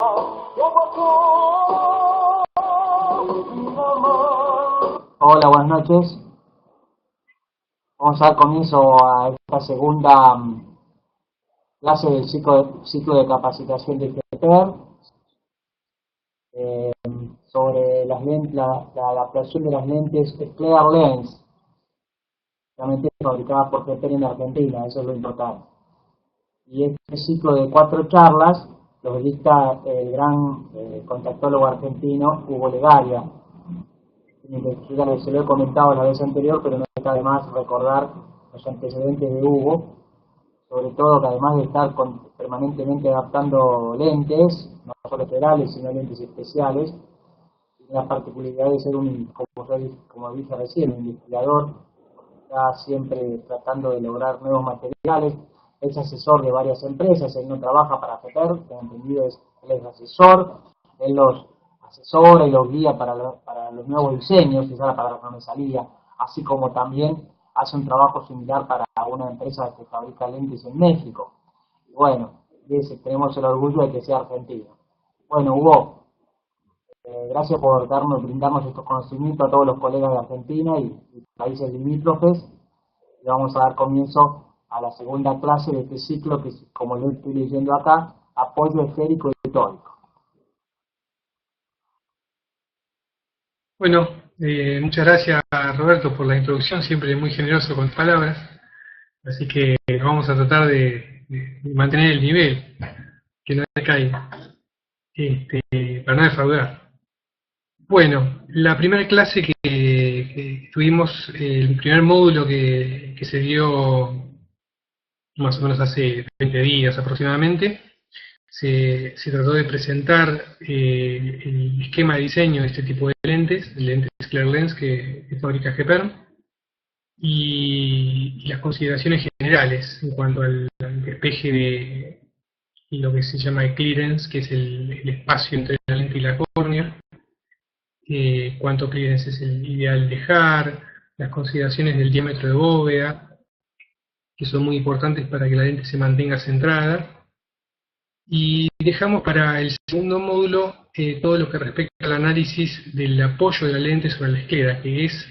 Hola, buenas noches. Vamos a dar comienzo a esta segunda clase del ciclo de capacitación de GPR sobre la adaptación de las lentes Clear Lens, realmente fabricadas por GPR en Argentina, eso es lo importante. Y este ciclo de 4 charlas los dicta el gran contactólogo argentino Hugo Legaria. Ya se lo he comentado la vez anterior, pero no está de más recordar los antecedentes de Hugo, sobre todo que además de estar permanentemente adaptando lentes, no solo laterales, sino lentes especiales, tiene la particularidad de ser como dije recién, un investigador, está siempre tratando de lograr nuevos materiales, es asesor de varias empresas, él no trabaja para FETER, tengo entendido, él es asesor, él los asesora y los guía para los nuevos diseños, esa es la palabra que no me salía, así como también hace un trabajo similar para una empresa que fabrica lentes en México. Y bueno, tenemos el orgullo de que sea argentino. Bueno, Hugo, gracias por brindarnos estos conocimientos a todos los colegas de Argentina y países limítrofes. Y vamos a dar comienzo a la segunda clase de este ciclo que, como lo estoy leyendo acá, apoyo esférico y tórico. Bueno, muchas gracias Roberto por la introducción, siempre muy generoso con palabras, así que vamos a tratar de mantener el nivel, que no decaiga, para no defraudar. Bueno, la primera clase que tuvimos, el primer módulo que se dio más o menos hace 20 días aproximadamente, se trató de presentar el esquema de diseño de este tipo de lentes Clear Lens que fabrica GPR, y las consideraciones generales en cuanto al despeje de lo que se llama el clearance, que es el espacio entre la lente y la córnea, cuánto clearance es el ideal dejar, las consideraciones del diámetro de bóveda, que son muy importantes para que la lente se mantenga centrada. Y dejamos para el segundo módulo todo lo que respecta al análisis del apoyo de la lente sobre la esclera, que es,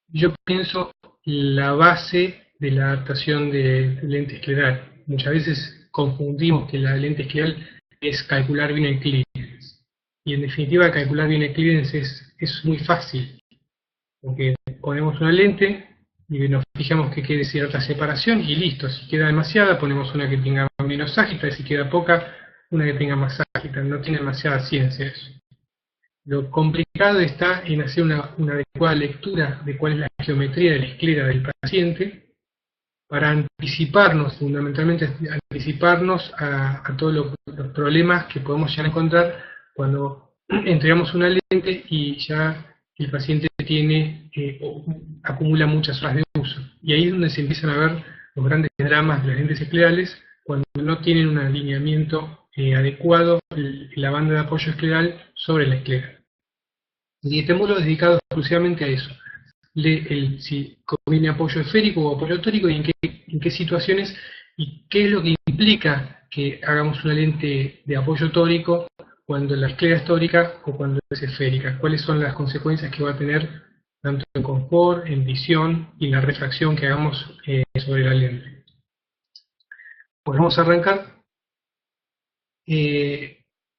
yo pienso, la base de la adaptación de lente escleral. Muchas veces confundimos que la lente escleral es calcular bien el clearance. Y en definitiva, calcular bien el clearance es muy fácil, porque ponemos una lente y nos fijamos que quede cierta separación y listo. Si queda demasiada, ponemos una que tenga menos ágita, y si queda poca, una que tenga más ágita. No tiene demasiada ciencia eso. Lo complicado está en hacer una adecuada lectura de cuál es la geometría de la esclera del paciente para anticiparnos, fundamentalmente anticiparnos a todos los problemas que podemos llegar a encontrar cuando entregamos una lente y ya el paciente acumula muchas horas de uso. Y ahí es donde se empiezan a ver los grandes dramas de las lentes esclerales, cuando no tienen un alineamiento adecuado la banda de apoyo escleral sobre la esclera. Y este módulo es dedicado exclusivamente a eso. Si conviene apoyo esférico o apoyo tórico y en qué situaciones y qué es lo que implica que hagamos una lente de apoyo tórico cuando la esclera es tórica o cuando es esférica. Cuáles son las consecuencias que va a tener tanto en confort, en visión y en la refracción que hagamos sobre la lente. Pues vamos a arrancar.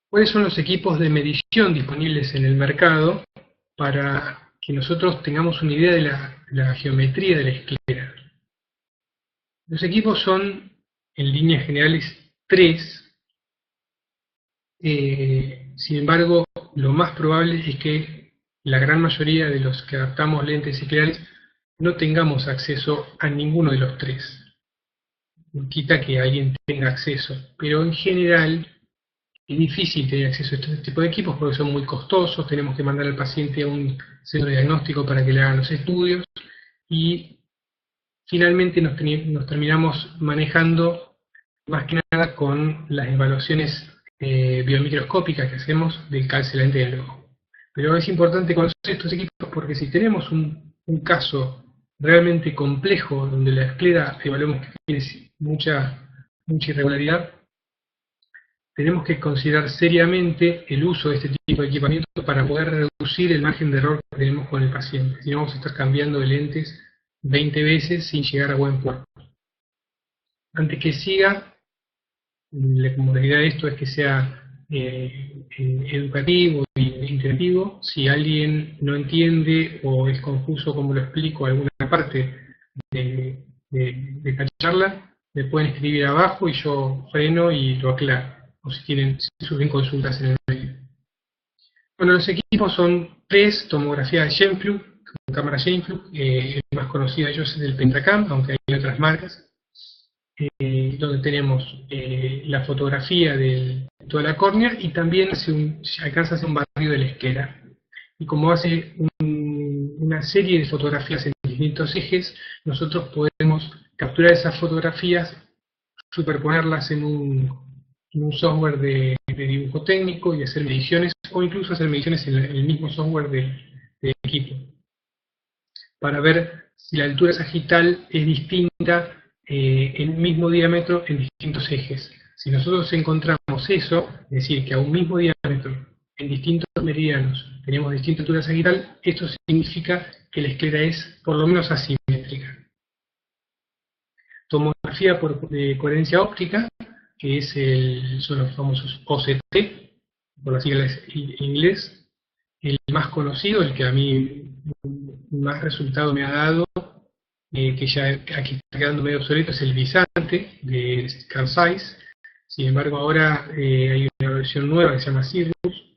¿Cuáles son los equipos de medición disponibles en el mercado para que nosotros tengamos una idea de la geometría de la esclera? Los equipos son, en líneas generales, 3. Sin embargo, lo más probable es que la gran mayoría de los que adaptamos lentes esclerales no tengamos acceso a ninguno de los 3. No quita que alguien tenga acceso, pero en general es difícil tener acceso a este tipo de equipos porque son muy costosos, tenemos que mandar al paciente a un centro de diagnóstico para que le hagan los estudios y finalmente nos terminamos manejando más que nada con las evaluaciones biomicroscópicas que hacemos del calce de la lente del ojo. Pero es importante conocer estos equipos porque si tenemos un caso realmente complejo donde la esclera evaluamos que tiene mucha irregularidad, tenemos que considerar seriamente el uso de este tipo de equipamiento para poder reducir el margen de error que tenemos con el paciente. Si no, vamos a estar cambiando de lentes 20 veces sin llegar a buen puerto. Antes que siga, la comodidad de esto es que sea educativo e interactivo. Si alguien no entiende o es confuso como lo explico alguna parte de la charla, me pueden escribir abajo y yo freno y lo aclaro, o si surgen consultas en el medio. Bueno, los equipos son 3: tomografía de Scheimpflug, con cámara Scheimpflug, el más conocido de ellos es el Pentacam, aunque hay otras marcas, donde tenemos la fotografía de toda la córnea y también alcanza a hacer un barrido de la esclera. Y como hace una serie de fotografías en distintos ejes, nosotros podemos capturar esas fotografías, superponerlas en un software de dibujo técnico y hacer mediciones, o incluso hacer mediciones en el mismo software del equipo, para ver si la altura sagital es distinta en el mismo diámetro en distintos ejes. Si nosotros encontramos eso, es decir, que a un mismo diámetro en distintos meridianos tenemos distinta altura sagital, esto significa que la esclera es por lo menos asimétrica. Tomografía de coherencia óptica, que son los famosos OCT, por las siglas en inglés. El más conocido, el que a mí más resultado me ha dado, que ya aquí está quedando medio obsoleto, es el Visante de Carl Zeiss. Sin embargo, ahora hay una versión nueva que se llama Cirrus,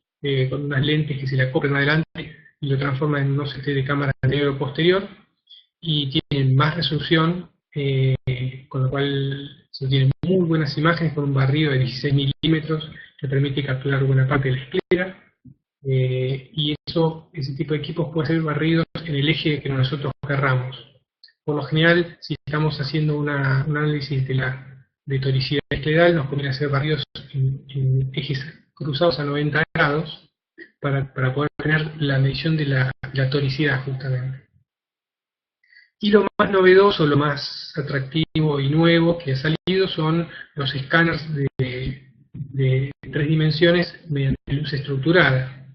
con unas lentes que se le acoplan adelante y lo transforman en un OCT de cámara anterior o posterior, y tienen más resolución, con lo cual se tienen muy buenas imágenes con un barrido de 16 milímetros que permite capturar buena parte de la esclera, y ese tipo de equipos puede ser barridos en el eje que nosotros querramos. Por lo general, si estamos haciendo un análisis de toricidad escleral, nos conviene hacer barridos en ejes cruzados a 90 grados para poder tener la medición de la toricidad justamente. Y lo más novedoso, lo más atractivo y nuevo que ha salido son los escáneres de 3 dimensiones mediante luz estructurada.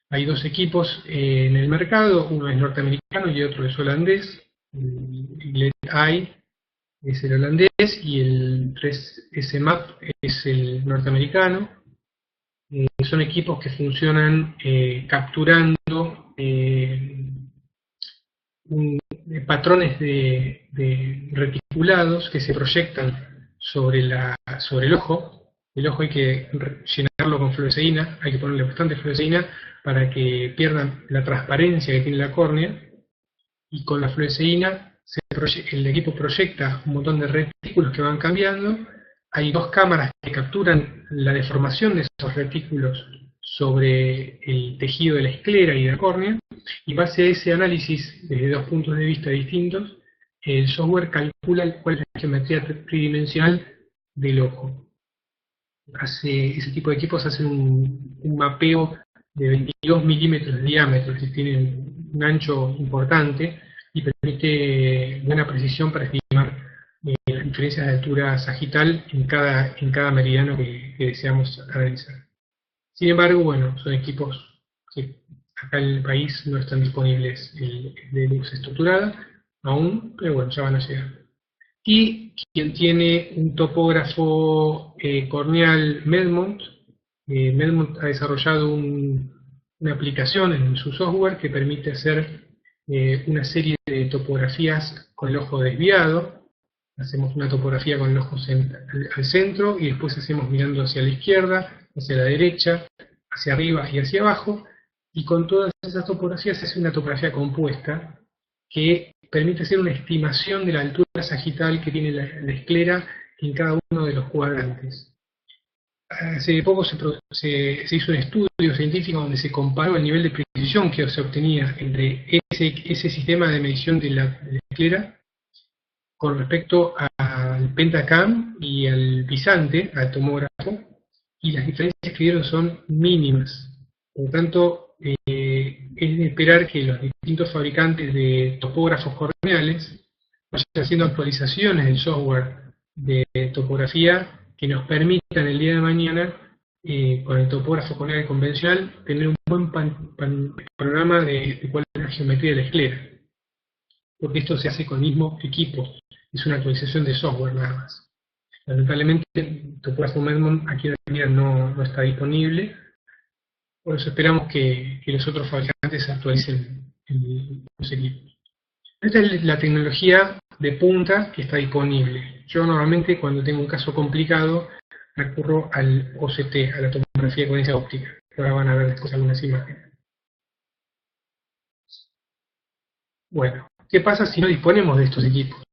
Hay 2 equipos en el mercado, uno es norteamericano y otro es holandés. El LED-Eye es el holandés y el 3S Map es el norteamericano. Son equipos que funcionan capturando patrones de reticulados que se proyectan sobre el ojo. El ojo hay que llenarlo con fluoresceína, hay que ponerle bastante fluoresceína para que pierda la transparencia que tiene la córnea, y con la fluoresceína el equipo proyecta un montón de retículos que van cambiando. Hay 2 cámaras que capturan la deformación de esos retículos sobre el tejido de la esclera y de la córnea, y en base a ese análisis desde 2 puntos de vista distintos, el software calcula cuál es la geometría tridimensional del ojo. Ese tipo de equipos hacen un mapeo de 22 milímetros de diámetro, que tiene un ancho importante y permite buena precisión para estimar las diferencias de altura sagital en cada meridiano que deseamos analizar. Sin embargo, bueno, son equipos que acá en el país no están disponibles de luz estructurada aún, pero bueno, ya van a llegar. Y quien tiene un topógrafo corneal Medmont, Medmont ha desarrollado una aplicación en su software que permite hacer una serie de topografías con el ojo desviado. Hacemos una topografía con el ojo al centro y después hacemos mirando hacia la izquierda, hacia la derecha, hacia arriba y hacia abajo, y con todas esas topografías se hace una topografía compuesta que permite hacer una estimación de la altura sagital que tiene la esclera en cada uno de los cuadrantes. Hace poco se hizo un estudio científico donde se comparó el nivel de precisión que se obtenía entre ese sistema de medición de la esclera con respecto al Pentacam y al Visante, al tomógrafo, y las diferencias que dieron son mínimas. Por lo tanto, es de esperar que los distintos fabricantes de topógrafos corneales vayan haciendo actualizaciones del software de topografía que nos permitan el día de mañana con el topógrafo con aire convencional, tener un buen panorama de cuál es la geometría de la esclera, porque esto se hace con el mismo equipo, es una actualización de software nada más. Lamentablemente, el topógrafo Medmon aquí en Argentina no está disponible, por eso esperamos que los otros fabricantes actualicen los equipos. Esta es la tecnología de punta que está disponible. Yo normalmente cuando tengo un caso complicado recurro al OCT, a la tomografía de coherencia óptica, que ahora van a ver después algunas imágenes. Bueno, ¿qué pasa si no disponemos de estos equipos?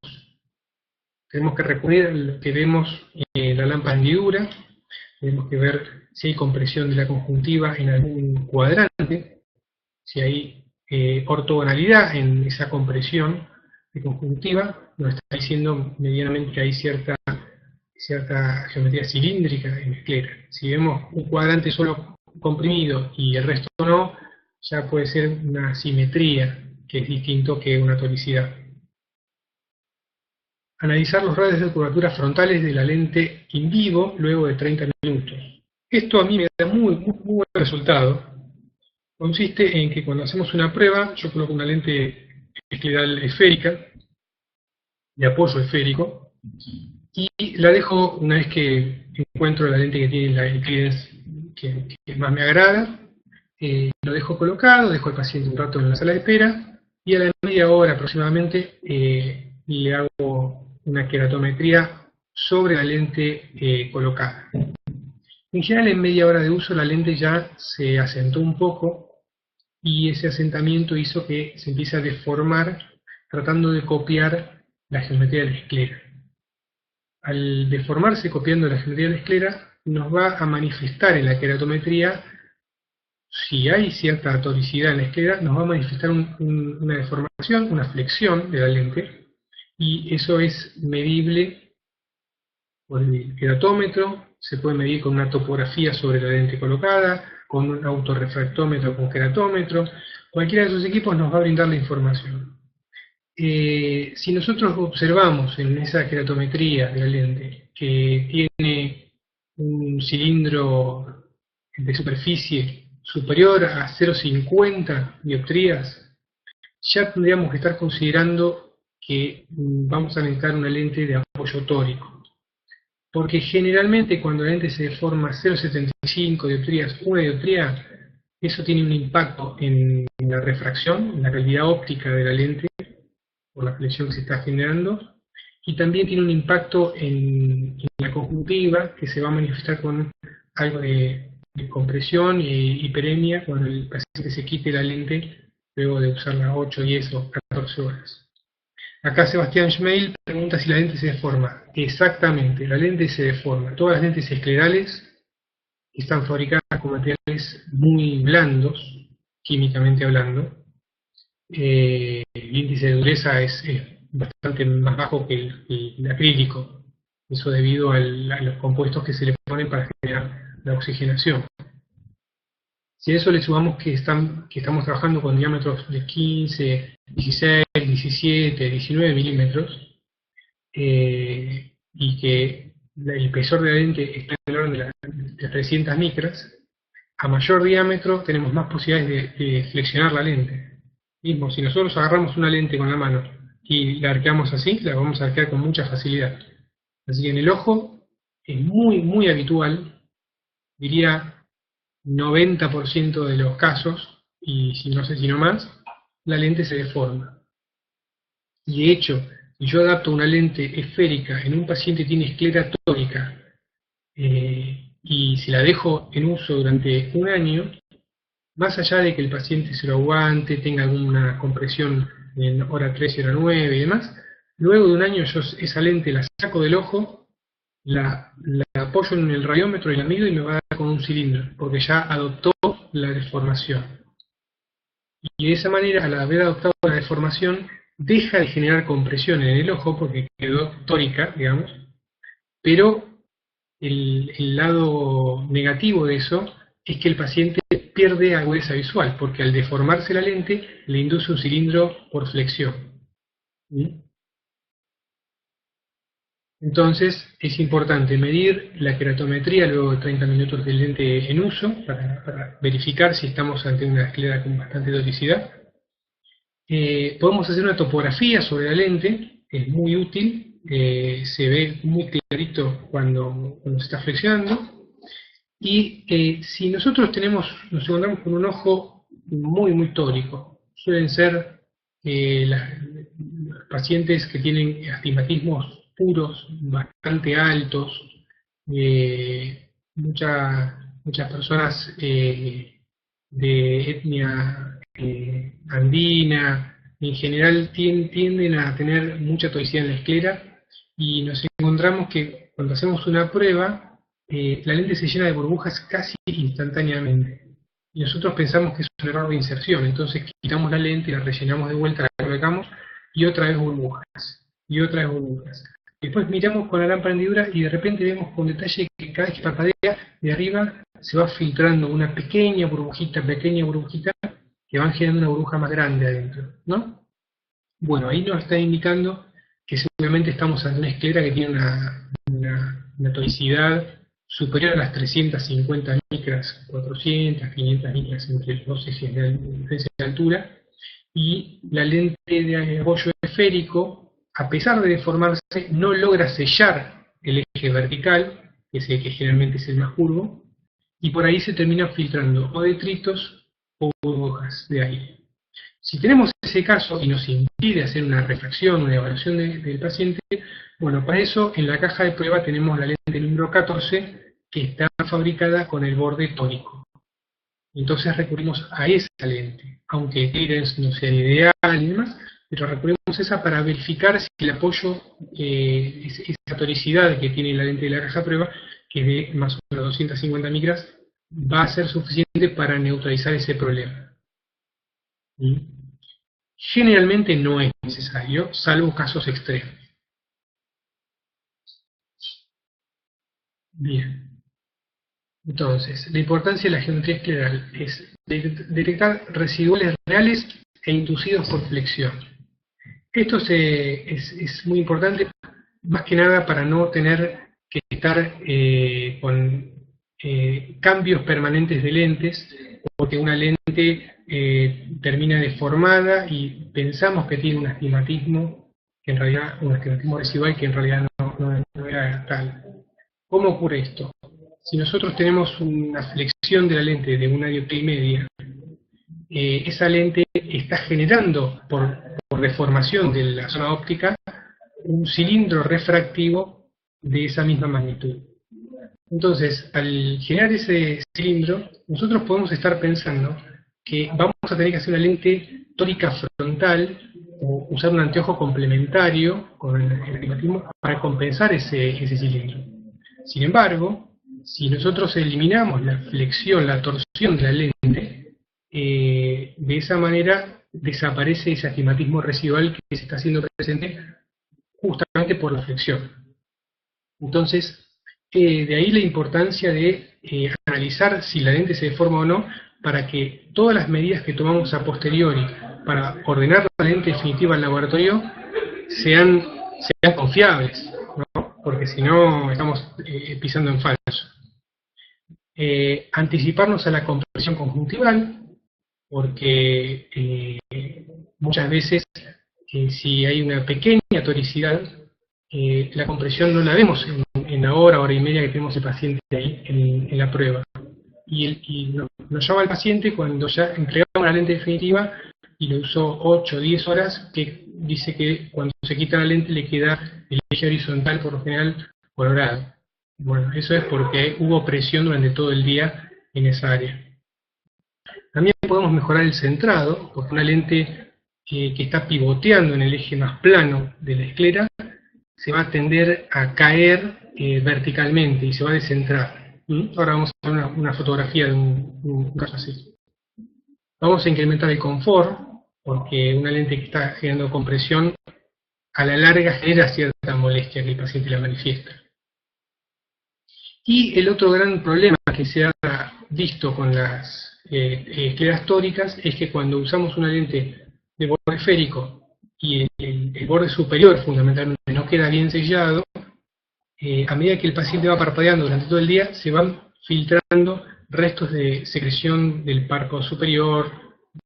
Tenemos que recurrir a lo que vemos en la lámpara hendidura, tenemos que ver si hay compresión de la conjuntiva en algún cuadrante, si hay ortogonalidad en esa compresión de conjuntiva, nos está diciendo medianamente que hay cierta geometría cilíndrica en esclera. Si vemos un cuadrante solo comprimido y el resto no, ya puede ser una simetría, que es distinto que una tonicidad. Analizar los radios de curvatura frontales de la lente in vivo luego de 30 minutos. Esto a mí me da muy buen resultado. Consiste en que cuando hacemos una prueba, yo coloco una lente escleral esférica, de apoyo esférico, y la dejo, una vez que encuentro la lente que tiene el clearance que más me agrada, lo dejo colocado, dejo al paciente un rato en la sala de espera, y a la media hora aproximadamente le hago una queratometría sobre la lente colocada. En general, en media hora de uso la lente ya se asentó un poco, y ese asentamiento hizo que se empiece a deformar tratando de copiar la geometría de la esclera. Al deformarse copiando la geometría de la esclera, nos va a manifestar en la queratometría, si hay cierta toricidad en la esclera, nos va a manifestar una deformación, una flexión de la lente, y eso es medible por el queratómetro, se puede medir con una topografía sobre la lente colocada, con un autorrefractómetro con queratómetro. Cualquiera de esos equipos nos va a brindar la información. Si nosotros observamos en esa queratometría de la lente que tiene un cilindro de superficie superior a 0,50 dioptrías, ya tendríamos que estar considerando que vamos a necesitar una lente de apoyo tórico. Porque generalmente cuando la lente se deforma 0,75 dioptrías, una dioptría, eso tiene un impacto en la refracción, en la calidad óptica de la lente, por la flexión que se está generando, y también tiene un impacto en la conjuntiva, que se va a manifestar con algo de compresión e hiperemia cuando el paciente se quite la lente luego de usarla 8, 10 o 14 horas. Acá Sebastián Schmeil pregunta si la lente se deforma. Exactamente, la lente se deforma. Todas las lentes esclerales están fabricadas con materiales muy blandos, químicamente hablando. El índice de dureza es bastante más bajo que el acrílico. Eso debido a los compuestos que se le ponen para generar la oxigenación. Si a eso le sumamos que estamos trabajando con diámetros de 15, 16, 17, 19 milímetros, y que el espesor de la lente está en el orden de 300 micras, a mayor diámetro tenemos más posibilidades de flexionar la lente. Mismo, si nosotros agarramos una lente con la mano y la arqueamos así, la vamos a arquear con mucha facilidad. Así que en el ojo es muy habitual, diría 90% de los casos, y si no sé si no más, la lente se deforma. Y de hecho, si yo adapto una lente esférica en un paciente que tiene esclera tórica, y si la dejo en uso durante un año, más allá de que el paciente se lo aguante, tenga alguna compresión en hora 3 y hora 9 y demás, luego de un año yo esa lente la saco del ojo, la apoyo en el radiómetro y la mido y me va a dar con un cilindro, porque ya adoptó la deformación. Y de esa manera, al haber adoptado la deformación, deja de generar compresión en el ojo, porque quedó tórica, digamos, pero el lado negativo de eso es que el paciente pierde agudeza visual, porque al deformarse la lente le induce un cilindro por flexión. ¿Sí? Entonces es importante medir la keratometría luego de 30 minutos del lente en uso para verificar si estamos ante una esclera con bastante tonicidad. Podemos hacer una topografía sobre la lente, es muy útil, se ve muy clarito cuando se está flexionando. Y si nosotros nos encontramos con un ojo muy tórico, suelen ser los pacientes que tienen astigmatismos puros, bastante altos, muchas personas de etnia andina, en general tienden a tener mucha tonicidad en la esclera, y nos encontramos que cuando hacemos una prueba, la lente se llena de burbujas casi instantáneamente. Y nosotros pensamos que es un error de inserción, entonces quitamos la lente, la rellenamos de vuelta, la colocamos, y otra vez burbujas, y otra vez burbujas. Después miramos con la lámpara hendidura y de repente vemos con detalle que cada vez que parpadea, de arriba se va filtrando una pequeña burbujita, que van generando una burbuja más grande adentro, ¿no? Bueno, ahí nos está indicando que seguramente estamos ante una esclera que tiene una tonicidad superior a las 350 micras, 400, 500 micras entre los dos ejes de diferencia de altura, y la lente de apoyo esférico, a pesar de deformarse, no logra sellar el eje vertical, que es el que generalmente es el más curvo, y por ahí se terminan filtrando o detritos o burbujas de aire. Si tenemos ese caso y nos impide hacer una refracción, una evaluación del paciente, bueno, para eso en la caja de prueba tenemos la lente número 14, que está fabricada con el borde tórico. Entonces recurrimos a esa lente, aunque el clearance no sea ideal y demás, pero recurrimos a esa para verificar si el apoyo, esa toricidad que tiene la lente de la caja de prueba, que es de más o menos 250 micras, va a ser suficiente para neutralizar ese problema. Generalmente no es necesario, salvo casos extremos. Bien. Entonces, la importancia de la geometría escleral es detectar residuales reales e inducidos por flexión. Esto es muy importante, más que nada para no tener que estar con cambios permanentes de lentes, porque una lente termina deformada y pensamos que tiene un astigmatismo, que en realidad un astigmatismo residual que en realidad no era tal. ¿Cómo ocurre esto? Si nosotros tenemos una flexión de la lente de una dioptría y media, esa lente está generando, por deformación de la zona óptica, un cilindro refractivo de esa misma magnitud. Entonces, al generar ese cilindro, nosotros podemos estar pensando que vamos a tener que hacer una lente tórica frontal o usar un anteojo complementario con el astigmatismo para compensar ese cilindro. Sin embargo, si nosotros eliminamos la flexión, la torsión de la lente, de esa manera desaparece ese astigmatismo residual que se está haciendo presente justamente por la flexión. Entonces, de ahí la importancia de analizar si la lente se deforma o no, para que todas las medidas que tomamos a posteriori para ordenar la lente definitiva al laboratorio sean confiables, ¿no? Porque si no estamos pisando en falso. Anticiparnos a la compresión conjuntival, porque muchas veces si hay una pequeña toricidad, la compresión no la vemos en la hora y media que tenemos el paciente ahí en la prueba. Y nos llama el paciente cuando ya entregamos la lente definitiva y lo usó 8 o 10 horas, que dice que cuando se quita la lente le queda el eje horizontal por lo general colorado. Bueno, eso es porque hubo presión durante todo el día en esa área. También podemos mejorar el centrado, porque una lente que está pivoteando en el eje más plano de la esclera se va a tender a caer verticalmente y se va a descentrar. Ahora vamos a ver una fotografía de un caso así. Vamos a incrementar el confort, porque una lente que está generando compresión a la larga genera cierta molestia que el paciente la manifiesta. Y el otro gran problema que se ha visto con las escleras tóricas es que cuando usamos una lente de borde esférico y el borde superior fundamentalmente no queda bien sellado, a medida que el paciente va parpadeando durante todo el día, se van filtrando restos de secreción del párpado superior,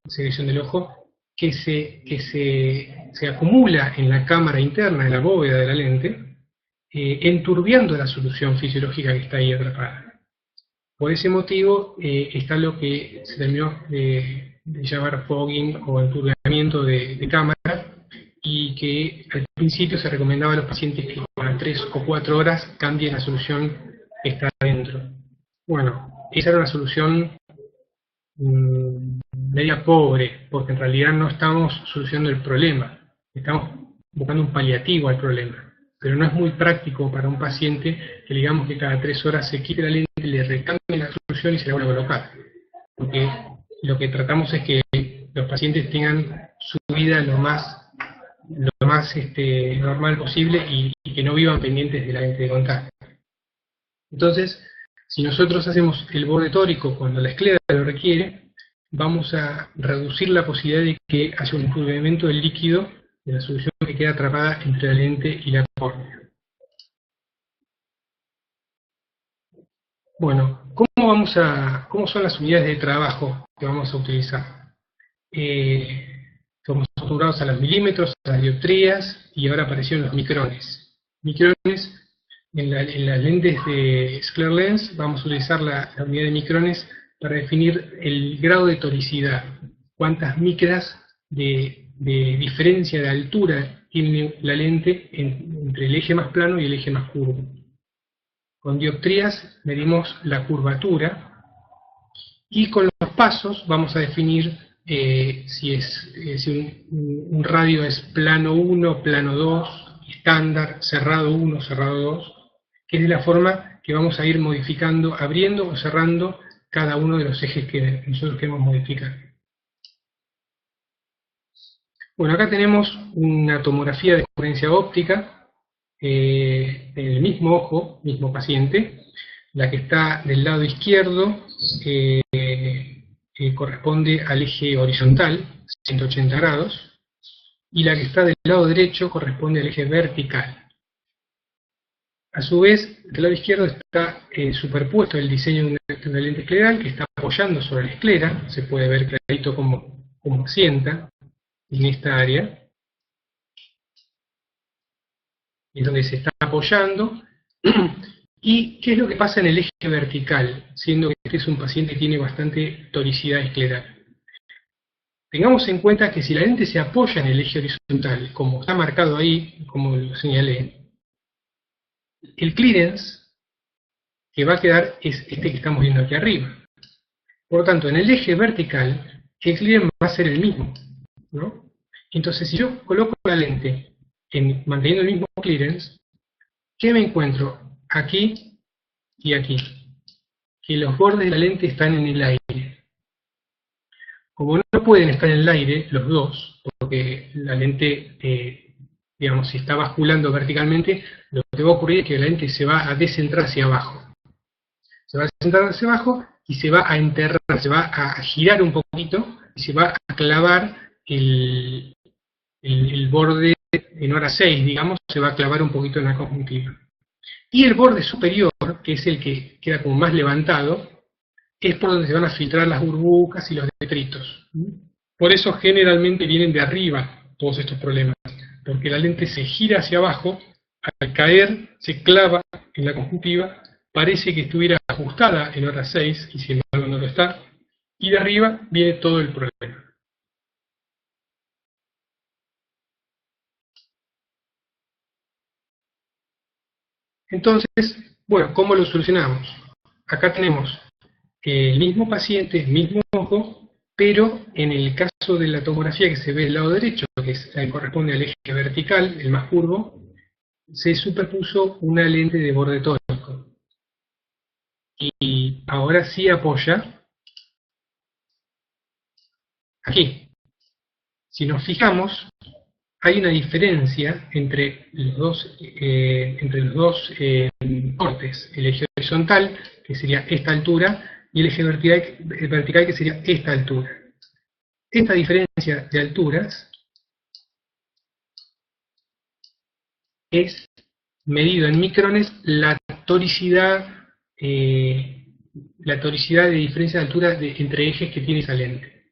secreción del ojo, que se acumula en la cámara interna, en la bóveda de la lente, enturbiando la solución fisiológica que está ahí atrapada. Por ese motivo está lo que se terminó de llamar fogging o enturbiamiento de cámara, y que al principio se recomendaba a los pacientes que cada 3 o 4 horas cambien la solución que está adentro. Bueno, esa era una solución media pobre, porque en realidad no estamos solucionando el problema, estamos buscando un paliativo al problema. Pero no es muy práctico para un paciente que digamos que cada 3 horas se quite la lente, le recambie la solución y se la vuelva a colocar. Porque lo que tratamos es que los pacientes tengan su vida lo más normal posible y que no vivan pendientes de la lente de contacto. Entonces, si nosotros hacemos el borde tórico cuando la esclera lo requiere, vamos a reducir la posibilidad de que haya un enturbiamiento del líquido de la solución que queda atrapada entre la lente y la córnea. Bueno, ¿cómo son las unidades de trabajo que vamos a utilizar? Estamos acostumbrados a los milímetros, a las dioptrías, y ahora aparecieron los micrones. Micrones, en las lentes de Sclear Lens vamos a utilizar la unidad de micrones para definir el grado de toricidad. Cuántas micras de diferencia de altura tiene la lente entre el eje más plano y el eje más curvo. Con dioptrías medimos la curvatura, y con los pasos vamos a definir si un radio es plano 1, plano 2, estándar, cerrado 1, cerrado 2, que es de la forma que vamos a ir modificando, abriendo o cerrando cada uno de los ejes que nosotros queremos modificar. Bueno, acá tenemos una tomografía de coherencia óptica en el mismo ojo, mismo paciente. La que está del lado izquierdo corresponde al eje horizontal, 180 grados, y la que está del lado derecho corresponde al eje vertical. A su vez, del lado izquierdo está superpuesto el diseño de una lente escleral que está apoyando sobre la esclera. Se puede ver clarito cómo asienta en esta área, es donde se está apoyando. ¿Y qué es lo que pasa en el eje vertical, siendo que este es un paciente que tiene bastante toricidad escleral? Tengamos en cuenta que si la lente se apoya en el eje horizontal, como está marcado ahí, como lo señalé, el clearance que va a quedar es este que estamos viendo aquí arriba. Por lo tanto, en el eje vertical, el clearance va a ser el mismo, ¿no? Entonces, si yo coloco la lente manteniendo el mismo clearance, ¿qué me encuentro? Aquí y aquí, que los bordes de la lente están en el aire. Como no pueden estar en el aire los dos, porque la lente, digamos, si está basculando verticalmente, lo que va a ocurrir es que la lente se va a descentrar hacia abajo. Se va a descentrar hacia abajo y se va a enterrar, se va a girar un poquito y se va a clavar el borde en hora 6, digamos, se va a clavar un poquito en la conjuntiva. Y el borde superior, que es el que queda como más levantado, es por donde se van a filtrar las burbujas y los detritos. Por eso generalmente vienen de arriba todos estos problemas, porque la lente se gira hacia abajo, al caer se clava en la conjuntiva, parece que estuviera ajustada en hora 6, y sin embargo no lo está, y de arriba viene todo el problema. Entonces, bueno, ¿cómo lo solucionamos? Acá tenemos el mismo paciente, el mismo ojo, pero en el caso de la tomografía que se ve del lado derecho, que corresponde al eje vertical, el más curvo, se superpuso una lente de borde tórico. Y ahora sí apoya aquí. Si nos fijamos, hay una diferencia entre los dos cortes, el eje horizontal, que sería esta altura, y el eje vertical, que sería esta altura. Esta diferencia de alturas es medido en micrones la toricidad de diferencia de altura entre ejes que tiene esa lente,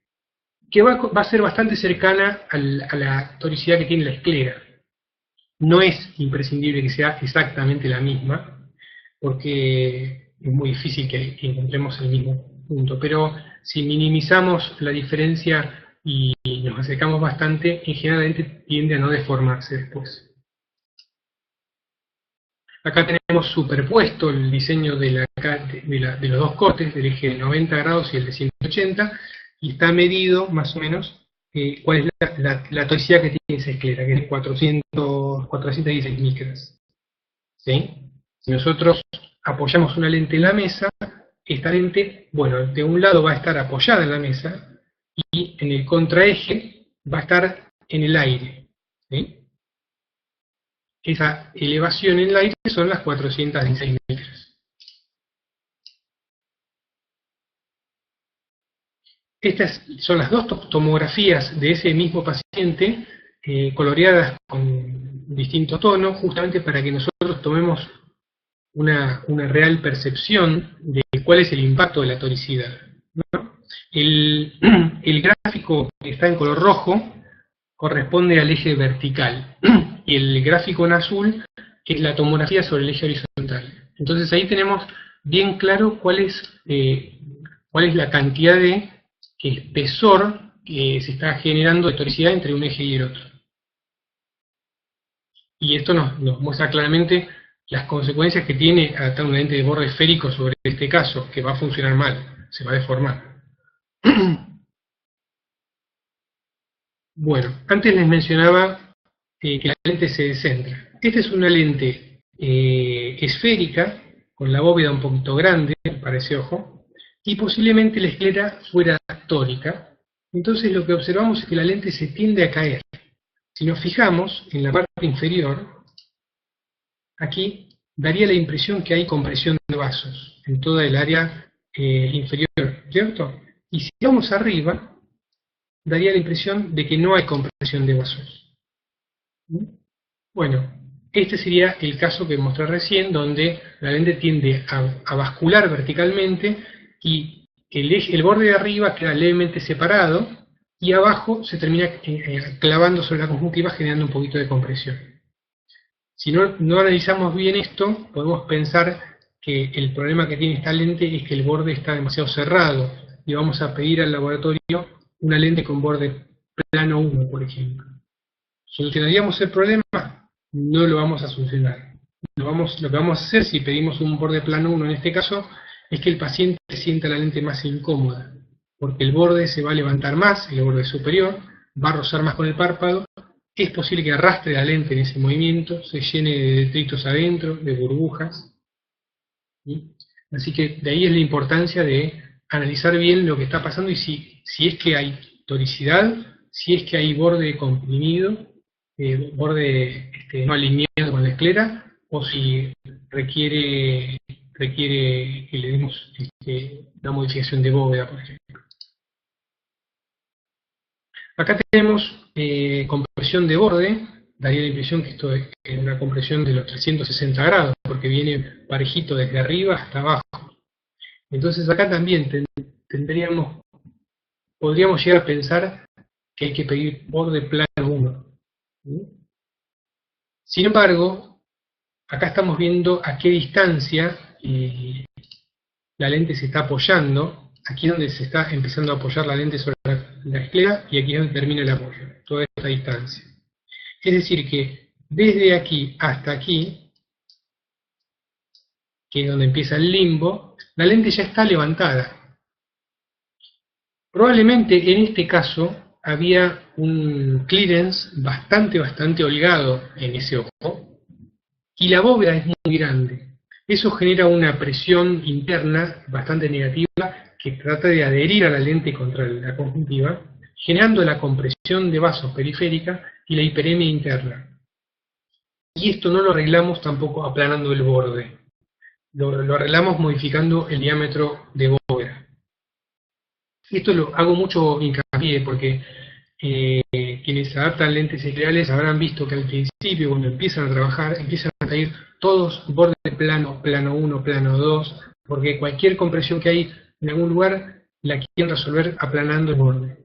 que va a ser bastante cercana a la toricidad que tiene la esclera. No es imprescindible que sea exactamente la misma, porque es muy difícil que encontremos el mismo punto, pero si minimizamos la diferencia y nos acercamos bastante, en general tiende a no deformarse después. Acá tenemos superpuesto el diseño de los dos cortes, del eje de 90 grados y el de 180, y está medido más o menos cuál es la toricidad que tiene esa esclera, que es 416 micras. ¿Sí? Si nosotros apoyamos una lente en la mesa, esta lente, bueno, de un lado va a estar apoyada en la mesa y en el contraeje va a estar en el aire. ¿Sí? Esa elevación en el aire son las 416 metros. Estas son las dos tomografías de ese mismo paciente, coloreadas con distintos tonos, justamente para que nosotros tomemos una real percepción de cuál es el impacto de la toricidad, ¿no? El gráfico que está en color rojo corresponde al eje vertical, y el gráfico en azul es la tomografía sobre el eje horizontal. Entonces ahí tenemos bien claro cuál es la cantidad de espesor que se está generando de toricidad entre un eje y el otro. Y esto nos muestra claramente las consecuencias que tiene adaptar una lente de borde esférico sobre este caso, que va a funcionar mal, se va a deformar. Bueno, antes les mencionaba que la lente se descentra. Esta es una lente esférica, con la bóveda un poquito grande para ese ojo, y posiblemente la esclera fuera tórica. Entonces lo que observamos es que la lente se tiende a caer. Si nos fijamos en la parte inferior, aquí daría la impresión que hay compresión de vasos en toda el área inferior, ¿cierto? Y si vamos arriba, daría la impresión de que no hay compresión de vasos. Bueno, este sería el caso que mostré recién, donde la lente tiende a bascular verticalmente y el borde de arriba queda levemente separado y abajo se termina clavando sobre la conjuntiva, generando un poquito de compresión. Si no analizamos bien esto, podemos pensar que el problema que tiene esta lente es que el borde está demasiado cerrado y vamos a pedir al laboratorio una lente con borde plano 1, por ejemplo. ¿Solucionaríamos el problema? No lo vamos a solucionar. Lo que vamos a hacer si pedimos un borde plano 1 en este caso, es que el paciente sienta la lente más incómoda, porque el borde se va a levantar más, el borde superior, va a rozar más con el párpado, es posible que arrastre la lente en ese movimiento, se llene de detritos adentro, de burbujas. ¿Sí? Así que de ahí es la importancia de analizar bien lo que está pasando y si es que hay toricidad, si es que hay borde comprimido, borde no alineado con la esclera, o si requiere que le demos una modificación de bóveda, por ejemplo. Acá tenemos compresión de borde, daría la impresión que esto es una compresión de los 360 grados, porque viene parejito desde arriba hasta abajo. Entonces acá también podríamos llegar a pensar que hay que pedir borde plano 1. ¿Sí? Sin embargo, acá estamos viendo a qué distancia la lente se está apoyando, aquí es donde se está empezando a apoyar la lente sobre la esclera y aquí es donde termina el apoyo, toda esta distancia. Es decir que desde aquí hasta aquí, que es donde empieza el limbo, la lente ya está levantada. Probablemente en este caso había un clearance bastante holgado en ese ojo y la bóveda es muy grande. Eso genera una presión interna bastante negativa que trata de adherir a la lente contra la conjuntiva, generando la compresión de vasos periférica y la hiperemia interna. Y esto no lo arreglamos tampoco aplanando el borde. Lo arreglamos modificando el diámetro de bóveda. Esto lo hago mucho hincapié porque quienes adaptan lentes esclerales habrán visto que al principio, cuando empiezan a trabajar, empiezan a salir todos bordes plano, plano 1, plano 2, porque cualquier compresión que hay en algún lugar la quieren resolver aplanando el borde.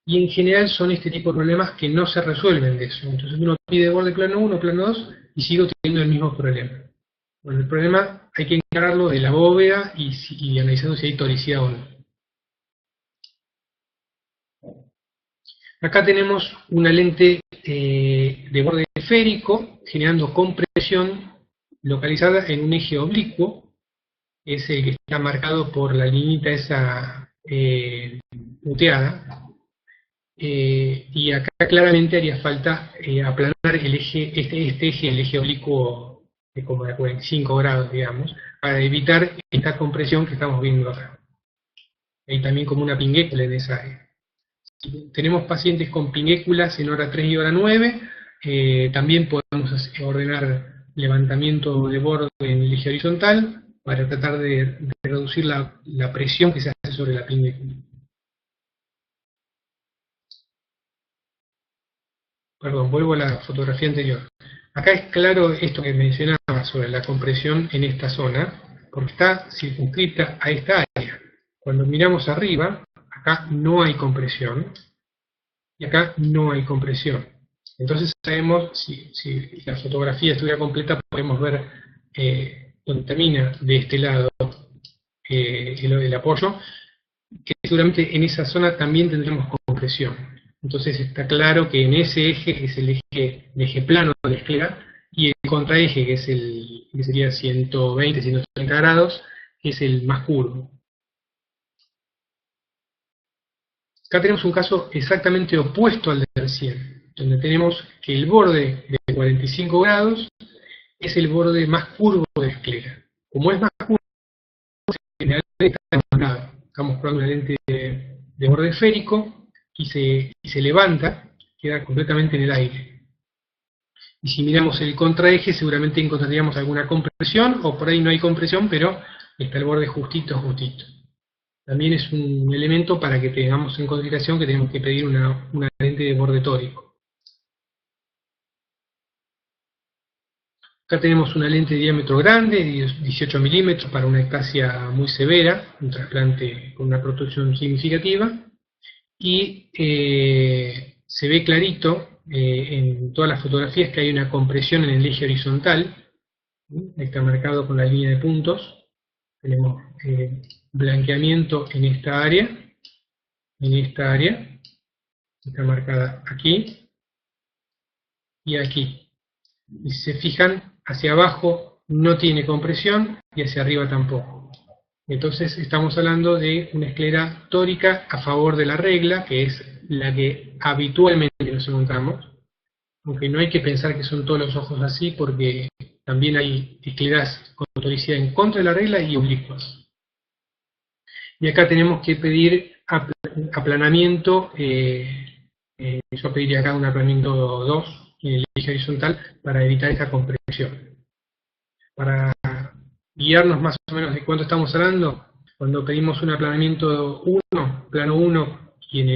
Y en general son este tipo de problemas que no se resuelven de eso. Entonces uno pide borde plano 1, plano 2 y sigue teniendo el mismo problema. Bueno, el problema hay que encararlo de la bóveda y analizando si hay toricidad o no. Acá tenemos una lente de borde esférico generando compresión localizada en un eje oblicuo, es el que está marcado por la liñita esa puteada, y acá claramente haría falta aplanar el eje, este eje, el eje oblicuo de como de 45 grados, digamos, para evitar esta compresión que estamos viendo acá. Hay también como una pinguécula en esa área. Si tenemos pacientes con pinguéculas en hora 3 y hora 9, también podemos ordenar levantamiento de borde en el eje horizontal para tratar de reducir la presión que se hace sobre la pinguécula. Perdón, vuelvo a la fotografía anterior. Acá es claro esto que mencionaba sobre la compresión en esta zona, porque está circunscrita a esta área. Cuando miramos arriba, acá no hay compresión, y acá no hay compresión. Entonces sabemos, si la fotografía estuviera completa, podemos ver donde termina de este lado el apoyo, que seguramente en esa zona también tendremos compresión. Entonces está claro que en ese eje, que es el eje plano de la esclera, y el contraeje, que es el que sería 120, 130 grados, es el más curvo. Acá tenemos un caso exactamente opuesto al de recién, donde tenemos que el borde de 45 grados es el borde más curvo de la esclera. Como es más curvo, en realidad está demandado. Estamos probando una lente de borde esférico y se levanta, queda completamente en el aire. Y si miramos el contraeje, seguramente encontraríamos alguna compresión, o por ahí no hay compresión, pero está el borde justito, justito. También es un elemento para que tengamos en consideración que tenemos que pedir una lente de borde tórico. Acá tenemos una lente de diámetro grande, de 18 milímetros, para una ectasia muy severa, un trasplante con una protrusión significativa. Y se ve clarito en todas las fotografías que hay una compresión en el eje horizontal. Está marcado con la línea de puntos. Tenemos blanqueamiento en esta área, está marcada aquí y aquí. Y si se fijan, hacia abajo no tiene compresión y hacia arriba tampoco. Entonces estamos hablando de una esclera tórica a favor de la regla, que es la que habitualmente nos encontramos, aunque no hay que pensar que son todos los ojos así, porque también hay escleras con toricidad en contra de la regla y oblicuas. Y acá tenemos que pedir aplanamiento, yo pediría acá un aplanamiento 2 en el eje horizontal para evitar esta compresión. Para guiarnos más o menos de cuánto estamos hablando, cuando pedimos un aplanamiento 1, plano 1, y en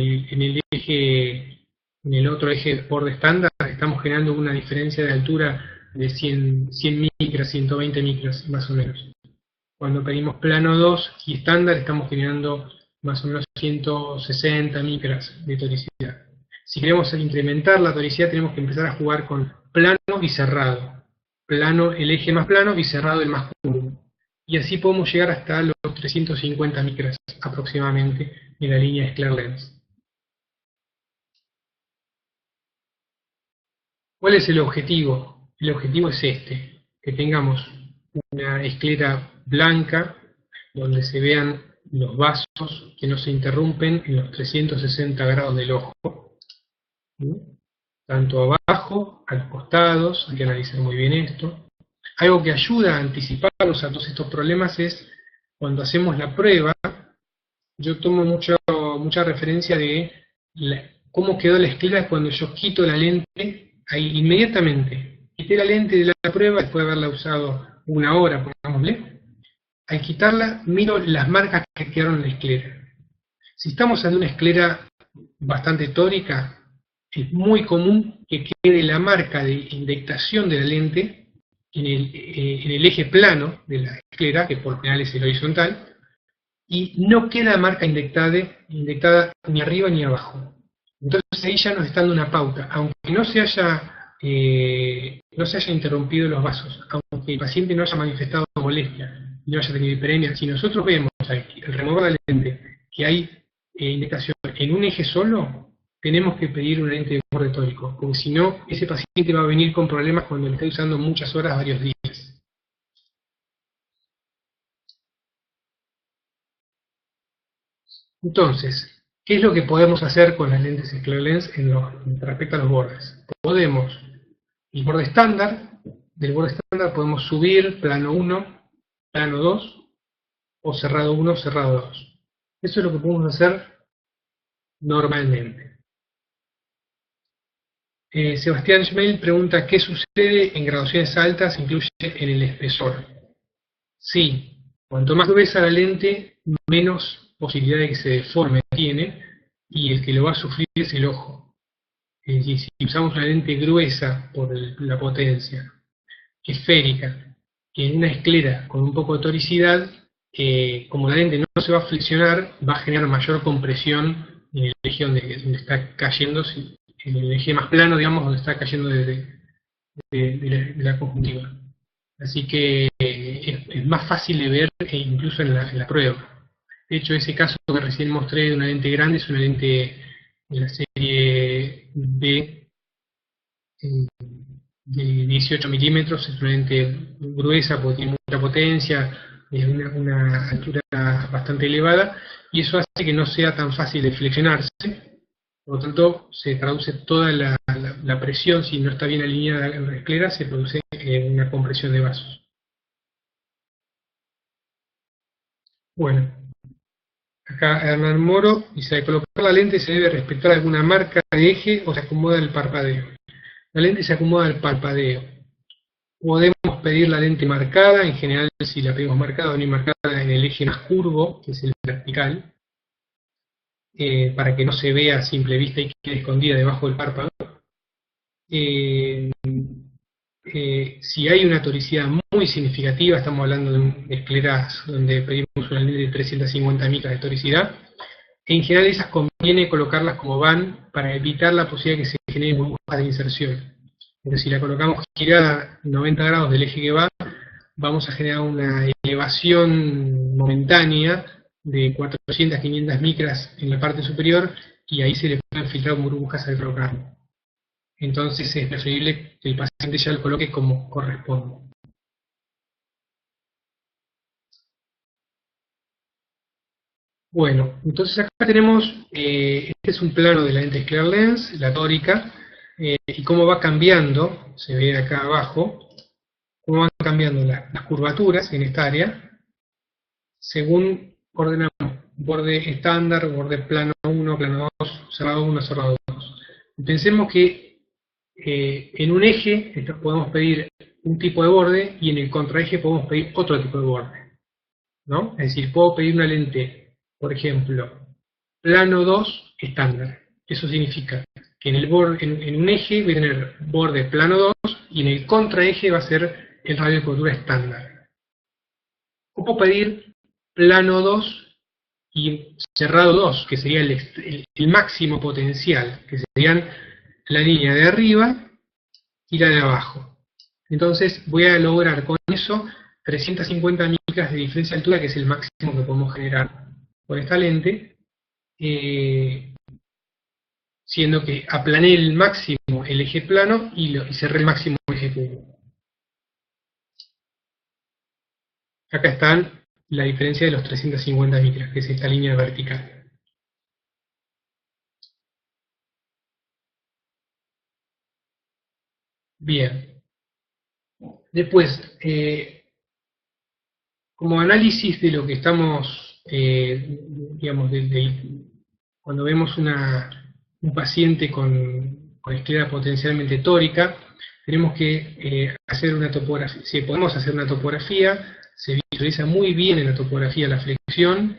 el otro eje borde estándar, estamos generando una diferencia de altura de 100 micras, 120 micras más o menos. Cuando pedimos plano 2 y estándar, estamos generando más o menos 160 micras de toricidad. Si queremos incrementar la toricidad, tenemos que empezar a jugar con plano y cerrado. Plano, el eje más plano, y cerrado el más curvo. Y así podemos llegar hasta los 350 micras aproximadamente en la línea Escler Lens. ¿Cuál es el objetivo? El objetivo es este, que tengamos una esclera blanca, donde se vean los vasos que no se interrumpen en los 360 grados del ojo. ¿Sí? Tanto abajo, a los costados, hay que analizar muy bien esto. Algo que ayuda a anticiparnos a todos estos problemas es, cuando hacemos la prueba, yo tomo mucha referencia de cómo quedó la esclera cuando yo quito la lente, ahí inmediatamente. Quité la lente de la prueba después de haberla usado una hora, pongámosle. Al quitarla, miro las marcas que quedaron en la esclera. Si estamos ante una esclera bastante tórica, es muy común que quede la marca de indectación de la lente en el eje plano de la esclera, que por lo general es el horizontal, y no queda marca indectada ni arriba ni abajo. Entonces ahí ya nos está dando una pauta, aunque no se haya interrumpido los vasos, aunque el paciente no haya manifestado molestia, no haya tenido hiperemia, si nosotros vemos al remover la lente que hay indectación en un eje solo, tenemos que pedir una lente de borde tórico, porque si no, ese paciente va a venir con problemas cuando le esté usando muchas horas, varios días. Entonces, ¿qué es lo que podemos hacer con las lentes Sclear-Lens respecto a los bordes? Podemos, el borde estándar, del borde estándar podemos subir plano 1, plano 2, o cerrado 1, cerrado 2. Eso es lo que podemos hacer normalmente. Sebastián Schmel pregunta ¿qué sucede en graduaciones altas, incluye en el espesor? Sí, cuanto más gruesa la lente, menos posibilidad de que se deforme tiene, y el que lo va a sufrir es el ojo. Y si usamos una lente gruesa por la potencia, esférica, en una esclera con un poco de toricidad, como la lente no se va a flexionar, va a generar mayor compresión en el eje donde está cayendo, en el eje más plano, digamos, donde está cayendo de la conjuntiva. Así que es más fácil de ver incluso en la prueba. De hecho, ese caso que recién mostré de una lente grande es una lente de la serie B de 18 milímetros, es una lente gruesa porque tiene mucha potencia, es una altura bastante elevada, y eso hace que no sea tan fácil de flexionarse. Por lo tanto, se traduce toda la presión, si no está bien alineada en la esclera, se produce una compresión de vasos. Bueno, acá Hernán Moro dice, al colocar la lente se debe respetar alguna marca de eje o se acomoda el parpadeo. La lente se acomoda al parpadeo. Podemos pedir la lente marcada, en general si la pedimos marcada o no marcada en el eje más curvo, que es el vertical, para que no se vea a simple vista y quede escondida debajo del párpado. Si hay una toricidad muy significativa, estamos hablando de escleras donde pedimos una lente de 350 micras de toricidad, en general esas conviene colocarlas como van para evitar la posibilidad de que se generen burbujas de inserción. Pero si la colocamos girada 90 grados del eje que va, vamos a generar una elevación momentánea de 400, 500 micras en la parte superior, y ahí se le pueden filtrar burbujas al colocarlo. Entonces es preferible que el paciente ya lo coloque como corresponde. Bueno, entonces acá tenemos, este es un plano de la lente Sclear-Lens, la tórica, y cómo va cambiando, se ve acá abajo, cómo van cambiando las curvaturas en esta área, según ordenamos borde estándar, borde plano 1, plano 2, cerrado 1, cerrado 2. Pensemos que en un eje podemos pedir un tipo de borde y en el contraeje podemos pedir otro tipo de borde, ¿no? Es decir, puedo pedir una lente, por ejemplo, plano 2 estándar. Eso significa que en un eje voy a tener borde plano 2 y en el contraeje va a ser el radio de cobertura estándar. O puedo pedir plano 2 y cerrado 2, que sería el máximo potencial, que serían la línea de arriba y la de abajo. Entonces voy a lograr con eso 350 micras de diferencia de altura, que es el máximo que podemos generar con esta lente, siendo que aplané el máximo el eje plano y cerré el máximo el eje curvo. Acá están la diferencia de los 350 micras, que es esta línea vertical. Bien. Después, como análisis de lo que estamos, digamos, cuando vemos un paciente con esclera potencialmente tórica, tenemos que hacer una topografía. Si podemos hacer una topografía, se visualiza muy bien en la topografía la flexión,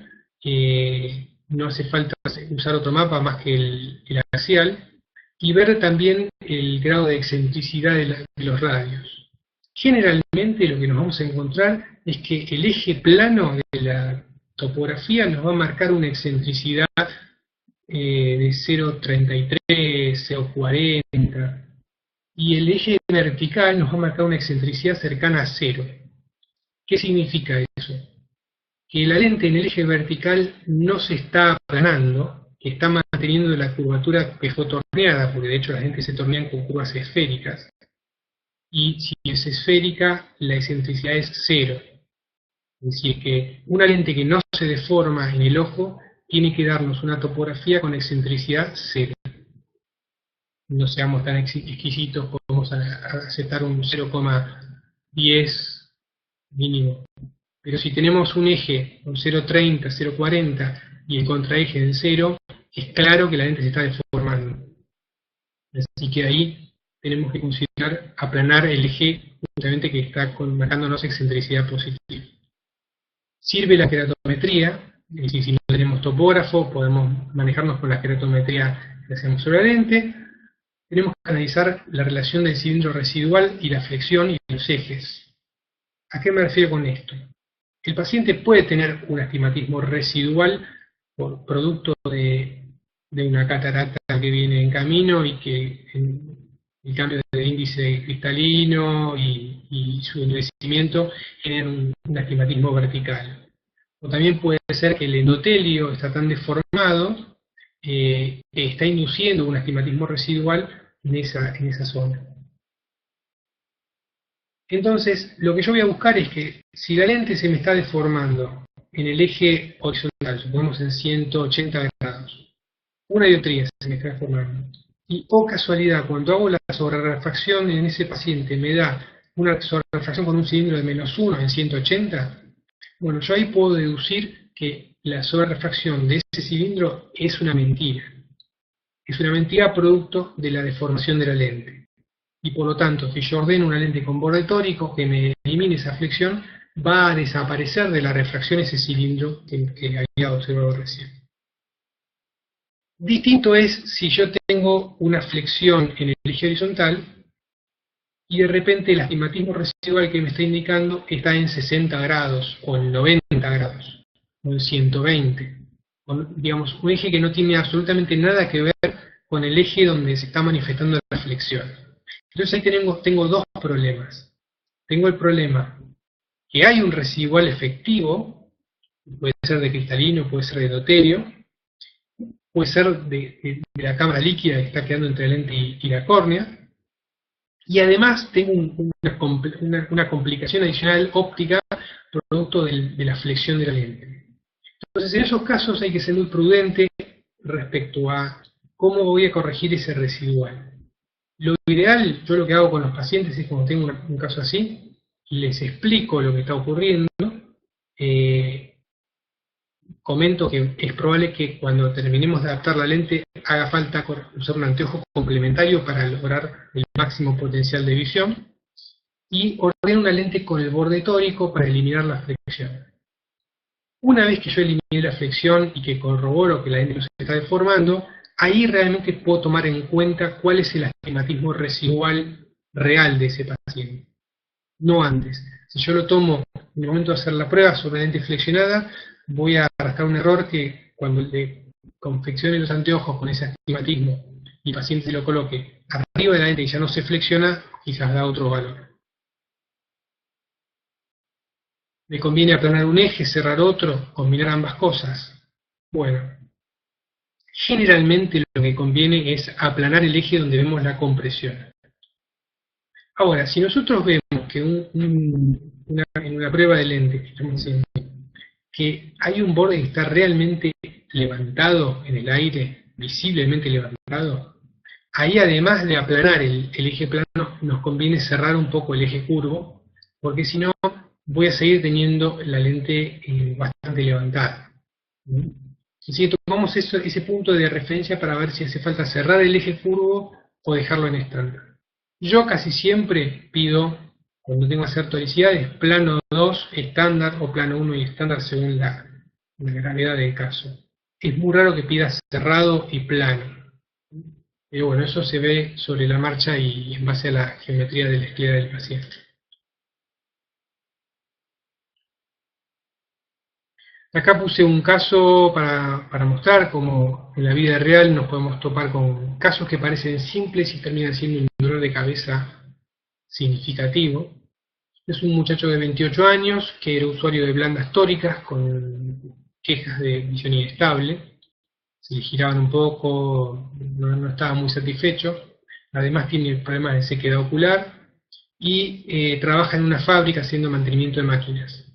no hace falta usar otro mapa más que el axial, y ver también el grado de excentricidad de los radios. Generalmente lo que nos vamos a encontrar es que el eje plano de la topografía nos va a marcar una excentricidad de 0,33, 0,40, y el eje vertical nos va a marcar una excentricidad cercana a 0. ¿Qué significa eso? Que la lente en el eje vertical no se está aplanando, que está manteniendo la curvatura que fue torneada, porque de hecho las lentes se tornean con curvas esféricas, y si es esférica, la excentricidad es 0. Es decir, que una lente que no se deforma en el ojo tiene que darnos una topografía con excentricidad 0. No seamos tan exquisitos, podemos aceptar un 0,10 mínimo. Pero si tenemos un eje con 0,30, 0,40 y el contraeje en 0, es claro que la lente se está deformando. Así que ahí tenemos que considerar aplanar el eje justamente que está marcándonos excentricidad positiva. Sirve la queratometría, es decir, si no tenemos topógrafo, podemos manejarnos con la queratometría que hacemos sobre la lente. Tenemos que analizar la relación del cilindro residual y la flexión y los ejes. ¿A qué me refiero con esto? El paciente puede tener un astigmatismo residual por producto de una catarata que viene en camino y que el cambio de índice cristalino y su endurecimiento genera un astigmatismo vertical. O también puede ser que el endotelio está tan deformado que está induciendo un astigmatismo residual en esa zona. Entonces, lo que yo voy a buscar es que si la lente se me está deformando en el eje horizontal, supongamos en 180 grados, una dioptría se me está deformando, y oh casualidad, cuando hago la sobrerefracción en ese paciente me da una sobrerefracción con un cilindro de -1 en 180, bueno, yo ahí puedo deducir que la sobrerefracción de ese cilindro es una mentira. Es una mentira producto de la deformación de la lente. Y por lo tanto, si yo ordeno una lente con borde tórico que me elimine esa flexión, va a desaparecer de la refracción ese cilindro que había observado recién. Distinto es si yo tengo una flexión en el eje horizontal y de repente el astigmatismo residual que me está indicando está en 60 grados, o en 90 grados, o en 120. Digamos, un eje que no tiene absolutamente nada que ver con el eje donde se está manifestando la flexión. Entonces ahí tengo dos problemas. Tengo el problema que hay un residual efectivo, puede ser de cristalino, puede ser de endotelio, puede ser de la cámara líquida que está quedando entre la lente y la córnea, y además tengo una complicación adicional óptica producto de la flexión de la lente. Entonces en esos casos hay que ser muy prudente respecto a cómo voy a corregir ese residual. Lo ideal, yo lo que hago con los pacientes es cuando tengo un caso así, les explico lo que está ocurriendo, comento que es probable que cuando terminemos de adaptar la lente haga falta usar un anteojo complementario para lograr el máximo potencial de visión, y ordeno una lente con el borde tórico para eliminar la flexión. Una vez que yo eliminé la flexión y que corroboro que la lente no se está deformando, ahí realmente puedo tomar en cuenta cuál es el astigmatismo residual real de ese paciente. No antes. Si yo lo tomo en el momento de hacer la prueba sobre lente flexionada, voy a arrastrar un error que cuando le confeccione los anteojos con ese astigmatismo y el paciente lo coloque arriba de la lente y ya no se flexiona, quizás da otro valor. ¿Me conviene aplanar un eje, cerrar otro, combinar ambas cosas? Bueno, generalmente lo que conviene es aplanar el eje donde vemos la compresión. Ahora, si nosotros vemos que en una prueba de lente que estamos haciendo, que hay un borde que está realmente levantado en el aire, visiblemente levantado, ahí además de aplanar el eje plano, nos conviene cerrar un poco el eje curvo, porque si no, voy a seguir teniendo la lente bastante levantada. Así que tomamos ese punto de referencia para ver si hace falta cerrar el eje curvo o dejarlo en estándar. Yo casi siempre pido, cuando tengo que hacer toricidades, plano 2 estándar o plano 1 y estándar según la gravedad del caso. Es muy raro que pidas cerrado y plano. Pero bueno, eso se ve sobre la marcha y en base a la geometría de la esclera del paciente. Acá puse un caso para mostrar cómo en la vida real nos podemos topar con casos que parecen simples y terminan siendo un dolor de cabeza significativo. Es un muchacho de 28 años que era usuario de blandas tóricas con quejas de visión inestable. Se le giraban un poco, no estaba muy satisfecho. Además tiene problemas de sequedad ocular y trabaja en una fábrica haciendo mantenimiento de máquinas.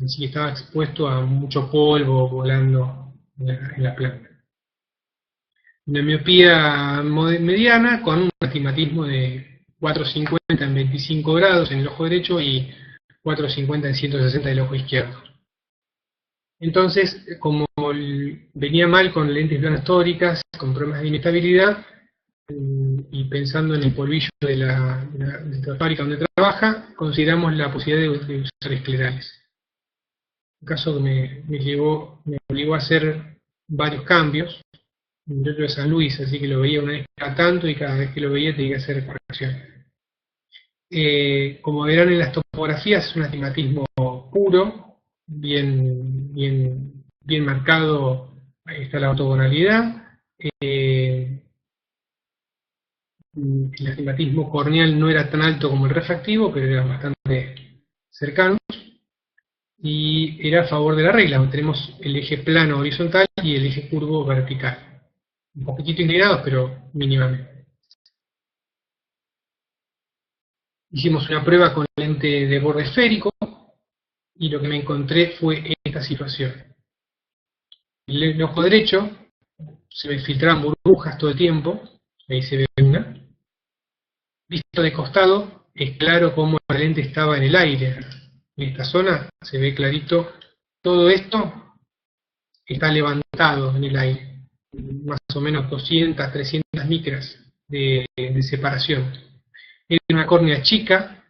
Así que estaba expuesto a mucho polvo volando en la planta. Una miopía mediana con un astigmatismo de 4,50 en 25 grados en el ojo derecho y 4,50 en 160 del ojo izquierdo. Entonces, como venía mal con lentes blandas tóricas, con problemas de inestabilidad, y pensando en el polvillo de la fábrica donde trabaja, consideramos la posibilidad de usar esclerales. Un caso que me obligó a hacer varios cambios. Yo de San Luis, así que lo veía una vez cada tanto y cada vez que lo veía tenía que hacer correcciones. Como verán en las topografías, es un astigmatismo puro, bien marcado, ahí está la ortogonalidad. El astigmatismo corneal no era tan alto como el refractivo, pero era bastante cercano. Y era a favor de la regla, tenemos el eje plano horizontal y el eje curvo vertical. Un poquitito inclinados, pero mínimamente. Hicimos una prueba con lente de borde esférico y lo que me encontré fue esta situación. El ojo derecho se me filtraban burbujas todo el tiempo, ahí se ve una. Visto de costado, es claro cómo la lente estaba en el aire. En esta zona se ve clarito. Todo esto está levantado en el aire. Más o menos 200, 300 micras de separación. Es una córnea chica,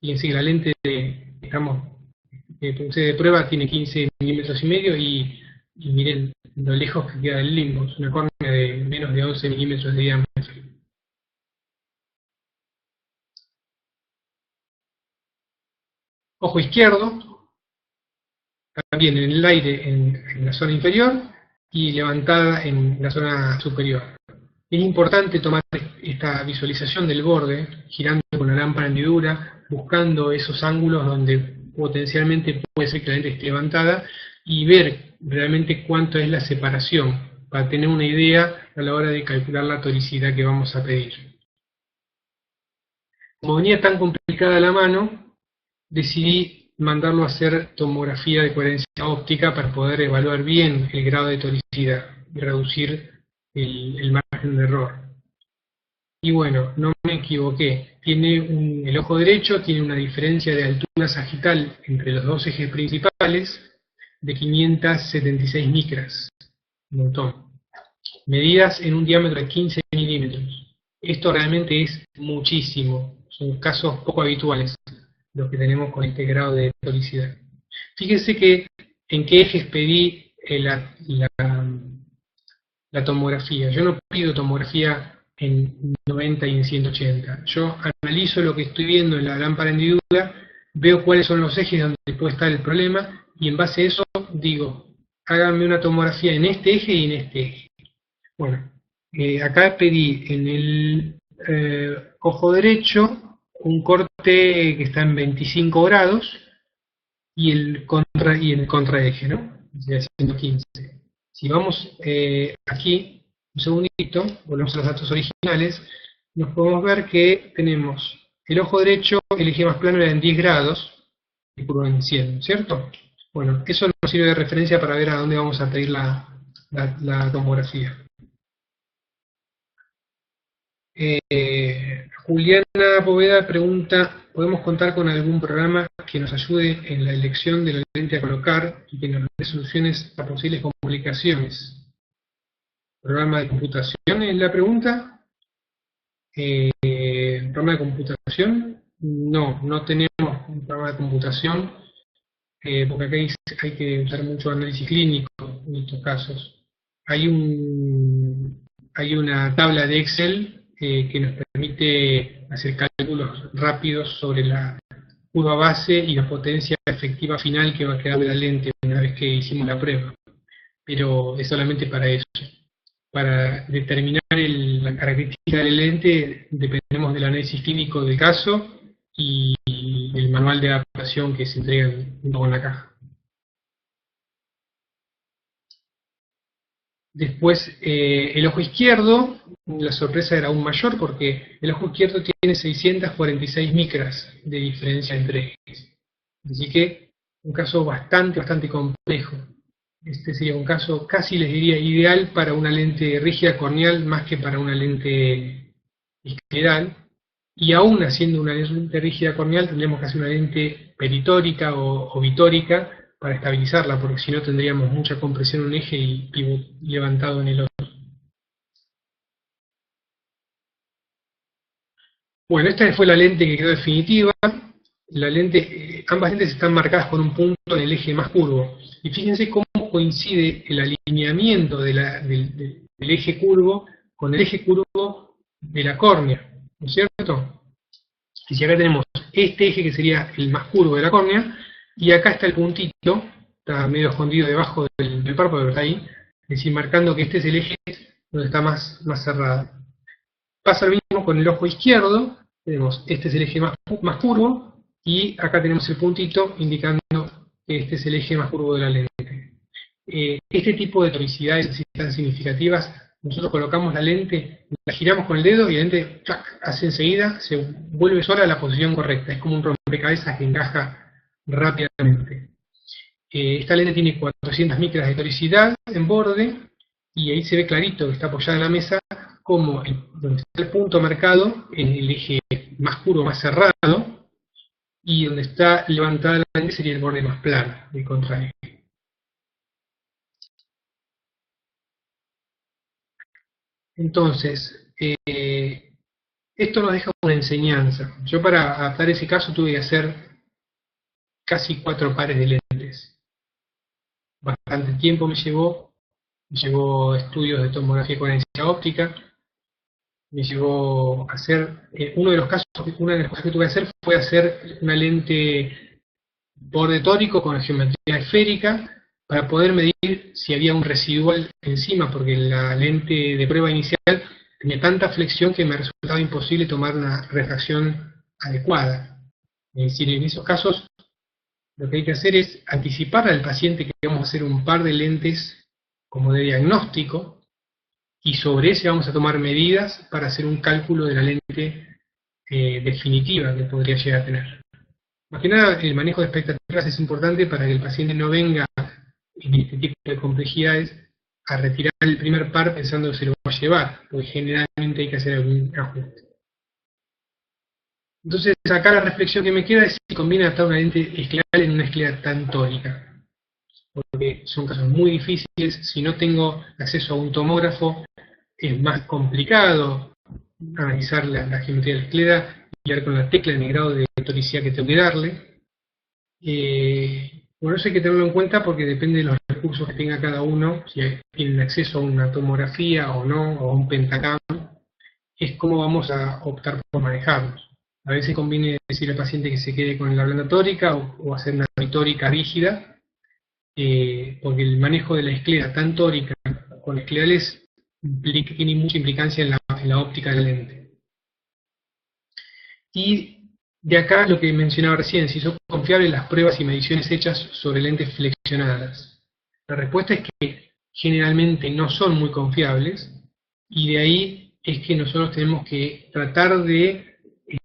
fíjense que la lente que puse de prueba tiene 15 milímetros y medio y miren lo lejos que queda del limbo, es una córnea de menos de 11 milímetros de diámetro. Ojo izquierdo, también en el aire en la zona inferior y levantada en la zona superior. Es importante tomar esta visualización del borde, girando con la lámpara hendidura, buscando esos ángulos donde potencialmente puede ser que la lente esté levantada y ver realmente cuánto es la separación, para tener una idea a la hora de calcular la toricidad que vamos a pedir. Como venía tan complicada la mano, decidí mandarlo a hacer tomografía de coherencia óptica para poder evaluar bien el grado de toricidad y reducir el margen de error. Y bueno, no me equivoqué. El ojo derecho tiene una diferencia de altura sagital entre los dos ejes principales de 576 micras. Un montón. Medidas en un diámetro de 15 milímetros. Esto realmente es muchísimo. Son casos poco habituales los que tenemos con este grado de toricidad. Fíjense que en qué ejes pedí la tomografía. Yo no pido tomografía en 90 y en 180. Yo analizo lo que estoy viendo en la lámpara hendidura, veo cuáles son los ejes donde puede estar el problema y en base a eso digo, háganme una tomografía en este eje y en este eje. Bueno, acá pedí en el ojo derecho un corte que está en 25 grados y el contraeje, ¿no? Sería 115. Si vamos aquí, un segundito, volvemos a los datos originales, nos podemos ver que tenemos el ojo derecho, el eje más plano era en 10 grados, y curva en 100, ¿cierto? Bueno, eso nos sirve de referencia para ver a dónde vamos a pedir la tomografía. Juliana Poveda pregunta, ¿podemos contar con algún programa que nos ayude en la elección de la lente a colocar y que nos dé soluciones a posibles complicaciones? ¿Programa de computación es la pregunta? ¿Programa de computación? No, no tenemos un programa de computación, porque acá hay que usar mucho análisis clínico en estos casos. Hay un hay una tabla de Excel que nos permite hacer cálculos rápidos sobre la curva base y la potencia efectiva final que va a quedar de la lente una vez que hicimos la prueba. Pero es solamente para eso. Para determinar la característica de la lente dependemos del análisis clínico del caso y el manual de adaptación que se entrega junto con la caja. Después, el ojo izquierdo, la sorpresa era aún mayor porque el ojo izquierdo tiene 646 micras de diferencia entre ejes. Así que un caso bastante complejo. Este sería un caso casi, les diría, ideal para una lente rígida corneal más que para una lente escleral. Y aún haciendo una lente rígida corneal tendríamos que hacer una lente peritórica o bitórica para estabilizarla, porque si no tendríamos mucha compresión en un eje y pivot levantado en el otro. Bueno, esta fue la lente que quedó definitiva. Ambas lentes están marcadas con un punto en el eje más curvo. Y fíjense cómo coincide el alineamiento del eje curvo con el eje curvo de la córnea, ¿no es cierto? Y si acá tenemos este eje que sería el más curvo de la córnea, y acá está el puntito, está medio escondido debajo del párpado, pero está ahí, es decir, marcando que este es el eje donde está más cerrado. Pasa lo mismo con el ojo izquierdo, tenemos este es el eje más curvo, y acá tenemos el puntito indicando que este es el eje más curvo de la lente. Este tipo de toricidades así tan significativas, nosotros colocamos la lente, la giramos con el dedo y la lente hace enseguida, se vuelve sola a la posición correcta, es como un rompecabezas que encaja rápidamente. Esta lente tiene 400 micras de toricidad en borde, y ahí se ve clarito que está apoyada en la mesa, como donde está el punto marcado en el eje más curvo, más cerrado, y donde está levantada la lente sería el borde más plano del contraeje. Entonces, esto nos deja una enseñanza. Yo para adaptar ese caso tuve que hacer casi 4 pares de lentes. Bastante tiempo me llevó estudios de tomografía y coherencia óptica, me llevó a hacer, una de las cosas que tuve que hacer fue hacer una lente borde tórico con geometría esférica para poder medir si había un residual encima, porque la lente de prueba inicial tenía tanta flexión que me resultaba imposible tomar una refracción adecuada. Es decir, en esos casos lo que hay que hacer es anticipar al paciente que vamos a hacer un par de lentes como de diagnóstico, y sobre ese vamos a tomar medidas para hacer un cálculo de la lente definitiva que podría llegar a tener. Más que nada, el manejo de expectativas es importante para que el paciente no venga en este tipo de complejidades a retirar el primer par pensando que se lo va a llevar, porque generalmente hay que hacer algún ajuste. Entonces, acá la reflexión que me queda es si conviene adaptar una lente escleral en una esclera tan tórica, porque son casos muy difíciles. Si no tengo acceso a un tomógrafo, es más complicado analizar la geometría de la esclera y dar con la tecla en el grado de toricidad que tengo que darle. Bueno, eso hay que tenerlo en cuenta porque depende de los recursos que tenga cada uno, si tienen acceso a una tomografía o no, o a un pentacam, es cómo vamos a optar por manejarlos. A veces conviene decir al paciente que se quede con la blanda tórica o hacer una bitórica rígida, porque el manejo de la esclera tan tórica con esclerales tiene mucha implicancia en la óptica de la lente. Y de acá lo que mencionaba recién, si son confiables las pruebas y mediciones hechas sobre lentes flexionadas. La respuesta es que generalmente no son muy confiables, y de ahí es que nosotros tenemos que tratar de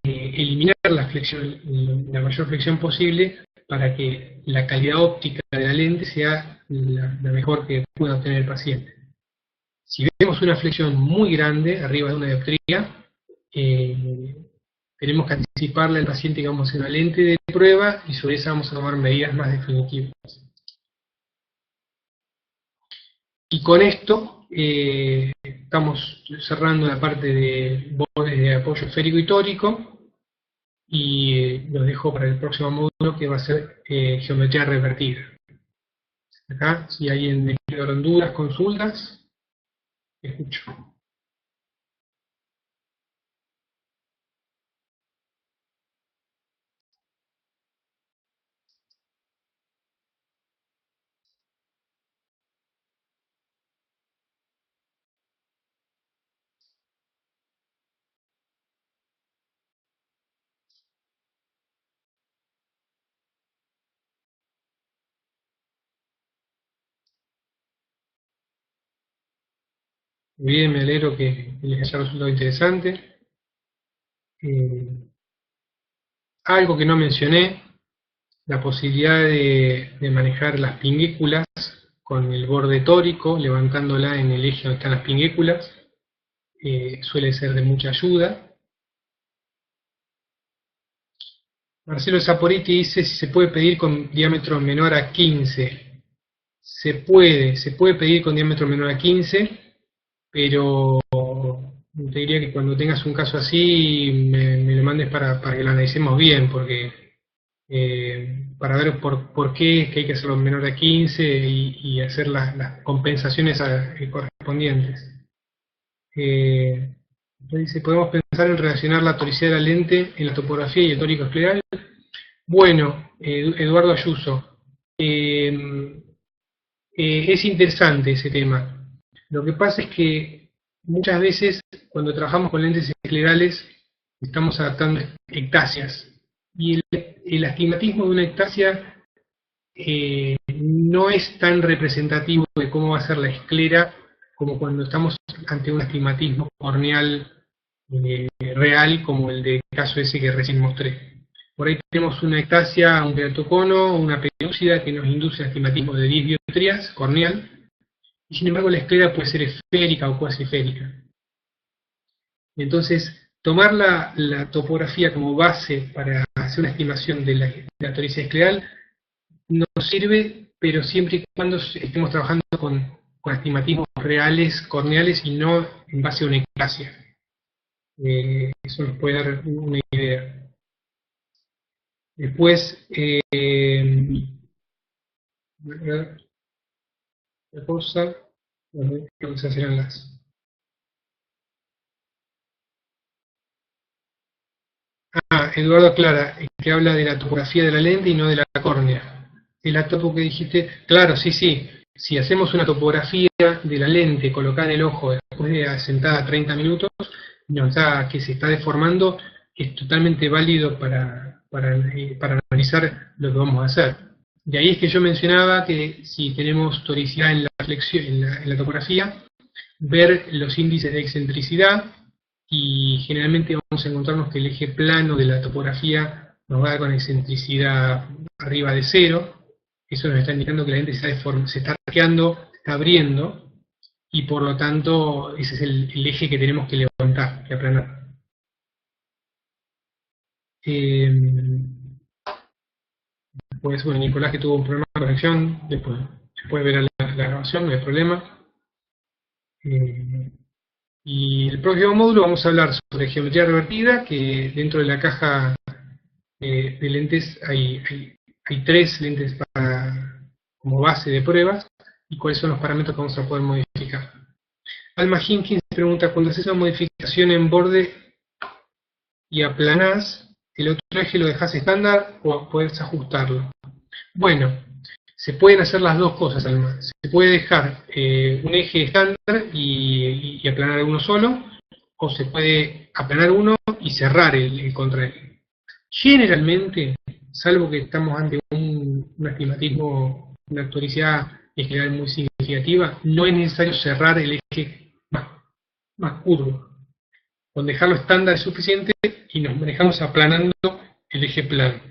eliminar la mayor flexión posible para que la calidad óptica de la lente sea la mejor que pueda obtener el paciente. Si vemos una flexión muy grande arriba de una dioptría, tenemos que anticiparle al paciente que vamos a hacer una lente de prueba y sobre esa vamos a tomar medidas más definitivas. Y con esto estamos cerrando la parte de bordes de apoyo esférico y tórico, y los dejo para el próximo módulo, que va a ser geometría revertida. Acá, si alguien me quiere dar dudas, consultas, escucho. Muy bien, me alegro que les haya resultado interesante. Algo que no mencioné, la posibilidad de manejar las pinguículas con el borde tórico, levantándola en el eje donde están las pinguículas, suele ser de mucha ayuda. Marcelo Saporiti dice si se puede pedir con diámetro menor a 15. Se puede pedir con diámetro menor a 15, pero te diría que cuando tengas un caso así me lo mandes para que lo analicemos bien, porque para ver por qué es que hay que hacerlo menor a 15 y hacer las compensaciones correspondientes. Dice, podemos pensar en relacionar la toricidad de la lente en la topografía y el tórico escleral. Bueno, Eduardo Ayuso, es interesante ese tema. Lo que pasa es que muchas veces cuando trabajamos con lentes esclerales estamos adaptando ectasias y el astigmatismo de una ectasia no es tan representativo de cómo va a ser la esclera como cuando estamos ante un astigmatismo corneal real como el de caso ese que recién mostré. Por ahí tenemos una ectasia, un keratocono, una pelúcida que nos induce astigmatismo de 10 dioptrías corneal, y sin embargo la esclera puede ser esférica o cuasi esférica. Entonces, tomar la topografía como base para hacer una estimación de la toricidad escleral nos sirve, pero siempre y cuando estemos trabajando con astigmatismos reales corneales y no en base a una ectasia. Eso nos puede dar una idea. Después, la cosa, bueno, creo que esas eran las. Eduardo Clara, que habla de la topografía de la lente y no de la córnea. El topo que dijiste, claro, sí, sí. Si hacemos una topografía de la lente colocada en el ojo después de sentada 30 minutos, nos da que se está deformando, es totalmente válido para analizar lo que vamos a hacer. De ahí es que yo mencionaba que si tenemos toricidad en la flexión, en la topografía, ver los índices de excentricidad, y generalmente vamos a encontrarnos que el eje plano de la topografía nos va a dar con excentricidad arriba de cero. Eso nos está indicando que la lente se está arqueando, se está abriendo, y por lo tanto ese es el eje que tenemos que levantar, que aplanar. Pues bueno, Nicolás que tuvo un problema de conexión, después se puede ver la grabación, no hay problema. Y el próximo módulo vamos a hablar sobre geometría revertida, que dentro de la caja de lentes hay 3 lentes como base de pruebas, y cuáles son los parámetros que vamos a poder modificar. Alma Hinkins pregunta, cuando haces una modificación en borde y aplanás, ¿el otro eje lo dejas estándar o puedes ajustarlo? Bueno, se pueden hacer las dos cosas, Alma. Se puede dejar un eje estándar y aplanar uno solo, o se puede aplanar uno y cerrar el contraeje. Generalmente, salvo que estamos ante un astigmatismo, una toricidad en general muy significativa, no es necesario cerrar el eje más curvo. Con dejarlo estándar es suficiente y nos manejamos aplanando el eje plano.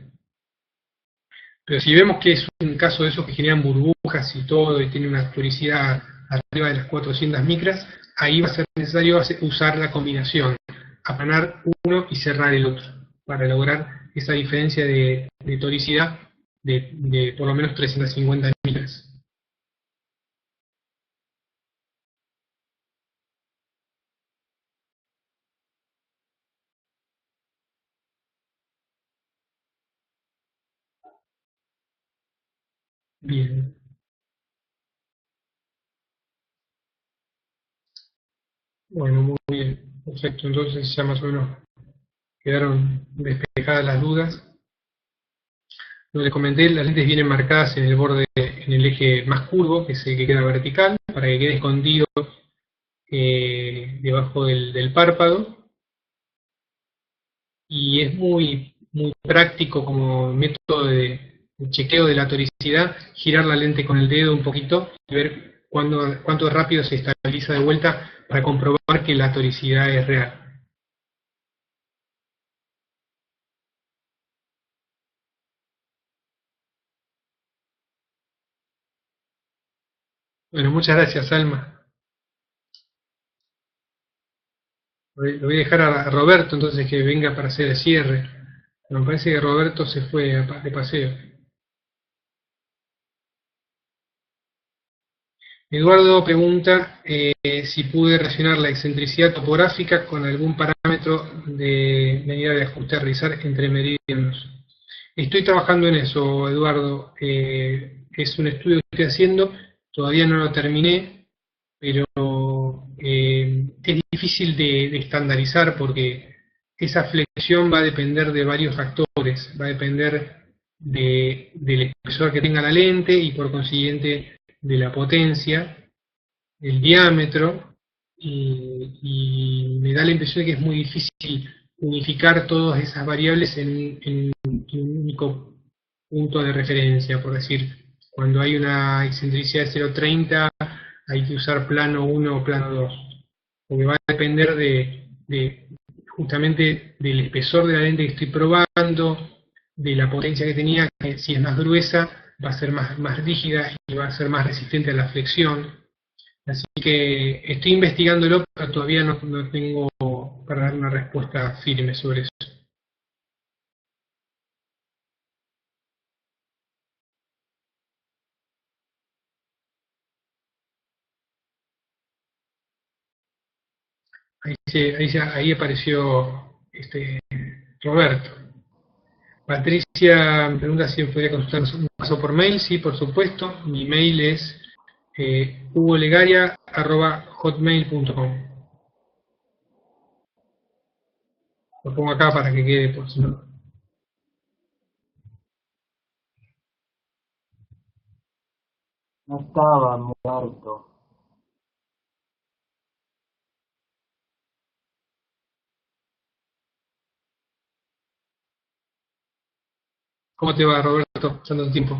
Pero si vemos que es un caso de esos que generan burbujas y todo, y tiene una toricidad arriba de las 400 micras, ahí va a ser necesario usar la combinación, aplanar uno y cerrar el otro, para lograr esa diferencia de toricidad de por lo menos 350 micras. Bien. Bueno, muy bien. Perfecto. Entonces ya más o menos quedaron despejadas las dudas. Como les comenté, las lentes vienen marcadas en el borde, en el eje más curvo, que es el que queda vertical, para que quede escondido debajo del párpado. Y es muy práctico como método de chequeo de la toricidad, girar la lente con el dedo un poquito y ver cuánto rápido se estabiliza de vuelta para comprobar que la toricidad es real. Bueno, muchas gracias, Alma. Lo voy a dejar a Roberto entonces que venga para hacer el cierre. Me parece que Roberto se fue de paseo. Eduardo pregunta si pude relacionar la excentricidad topográfica con algún parámetro de medida de ajuste a realizar entre meridianos. Estoy trabajando en eso, Eduardo. Es un estudio que estoy haciendo, todavía no lo terminé, pero es difícil de estandarizar porque esa flexión va a depender de varios factores, va a depender del espesor que tenga la lente y por consiguiente de la potencia, el diámetro, y me da la impresión de que es muy difícil unificar todas esas variables en un único punto de referencia. Por decir, cuando hay una excentricidad de 0,30 hay que usar plano 1 o plano 2, porque va a depender justamente del espesor de la lente que estoy probando, de la potencia que tenía, que si es más gruesa va a ser más rígida y va a ser más resistente a la flexión. Así que estoy investigándolo, pero todavía no tengo para dar una respuesta firme sobre eso. Ahí apareció Roberto. Patricia me pregunta si me podría consultar un caso por mail. Sí, por supuesto. Mi mail es hugolegaria@hotmail.com. Lo pongo acá para que quede por si no. No estaba muerto. ¿Cómo te va, Roberto? Tanto tiempo.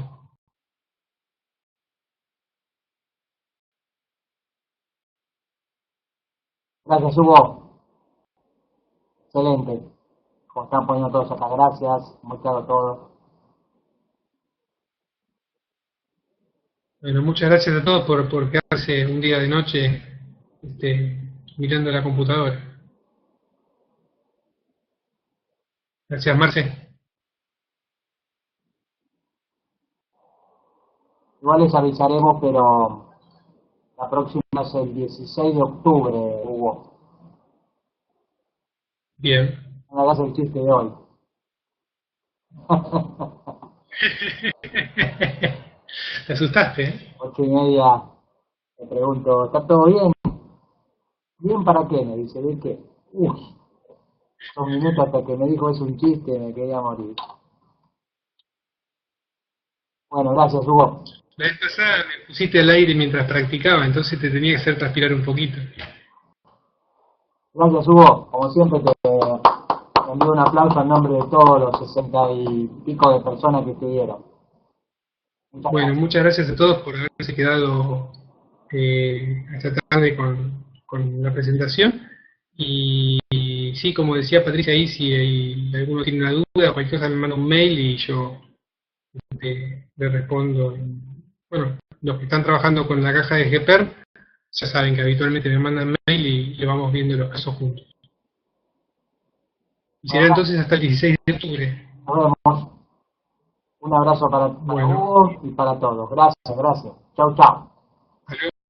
Gracias, Hugo. Excelente. Como están poniendo todos acá, gracias. Muy claro todo. Bueno, muchas gracias a todos por quedarse un día de noche mirando la computadora. Gracias, Marce. Igual les avisaremos, pero la próxima es el 16 de octubre, Hugo. Bien. No hagas el chiste de hoy. Te asustaste, ¿eh? 8:30, le pregunto, ¿está todo bien? ¿Bien para qué? Me dice, ¿de qué? Uy, 2 minutos hasta que me dijo es un chiste, me quería morir. Bueno, gracias, Hugo. La vez pasada me pusiste al aire mientras practicaba, entonces te tenía que hacer transpirar un poquito. Gracias, Hugo. Como siempre, te envío un aplauso en nombre de todos los 60 y pico de personas que estuvieron. Bueno, muchas gracias a todos por haberse quedado hasta tarde con la presentación. Y sí, como decía Patricia ahí, si alguno tiene una duda o cualquier cosa me manda un mail y yo le respondo. Bueno, los que están trabajando con la caja de GPR ya saben que habitualmente me mandan mail y le vamos viendo los casos juntos. Y será entonces hasta el 16 de octubre. Nos vemos. Un abrazo para Hugo y para todos. Gracias, gracias. Chau, chau.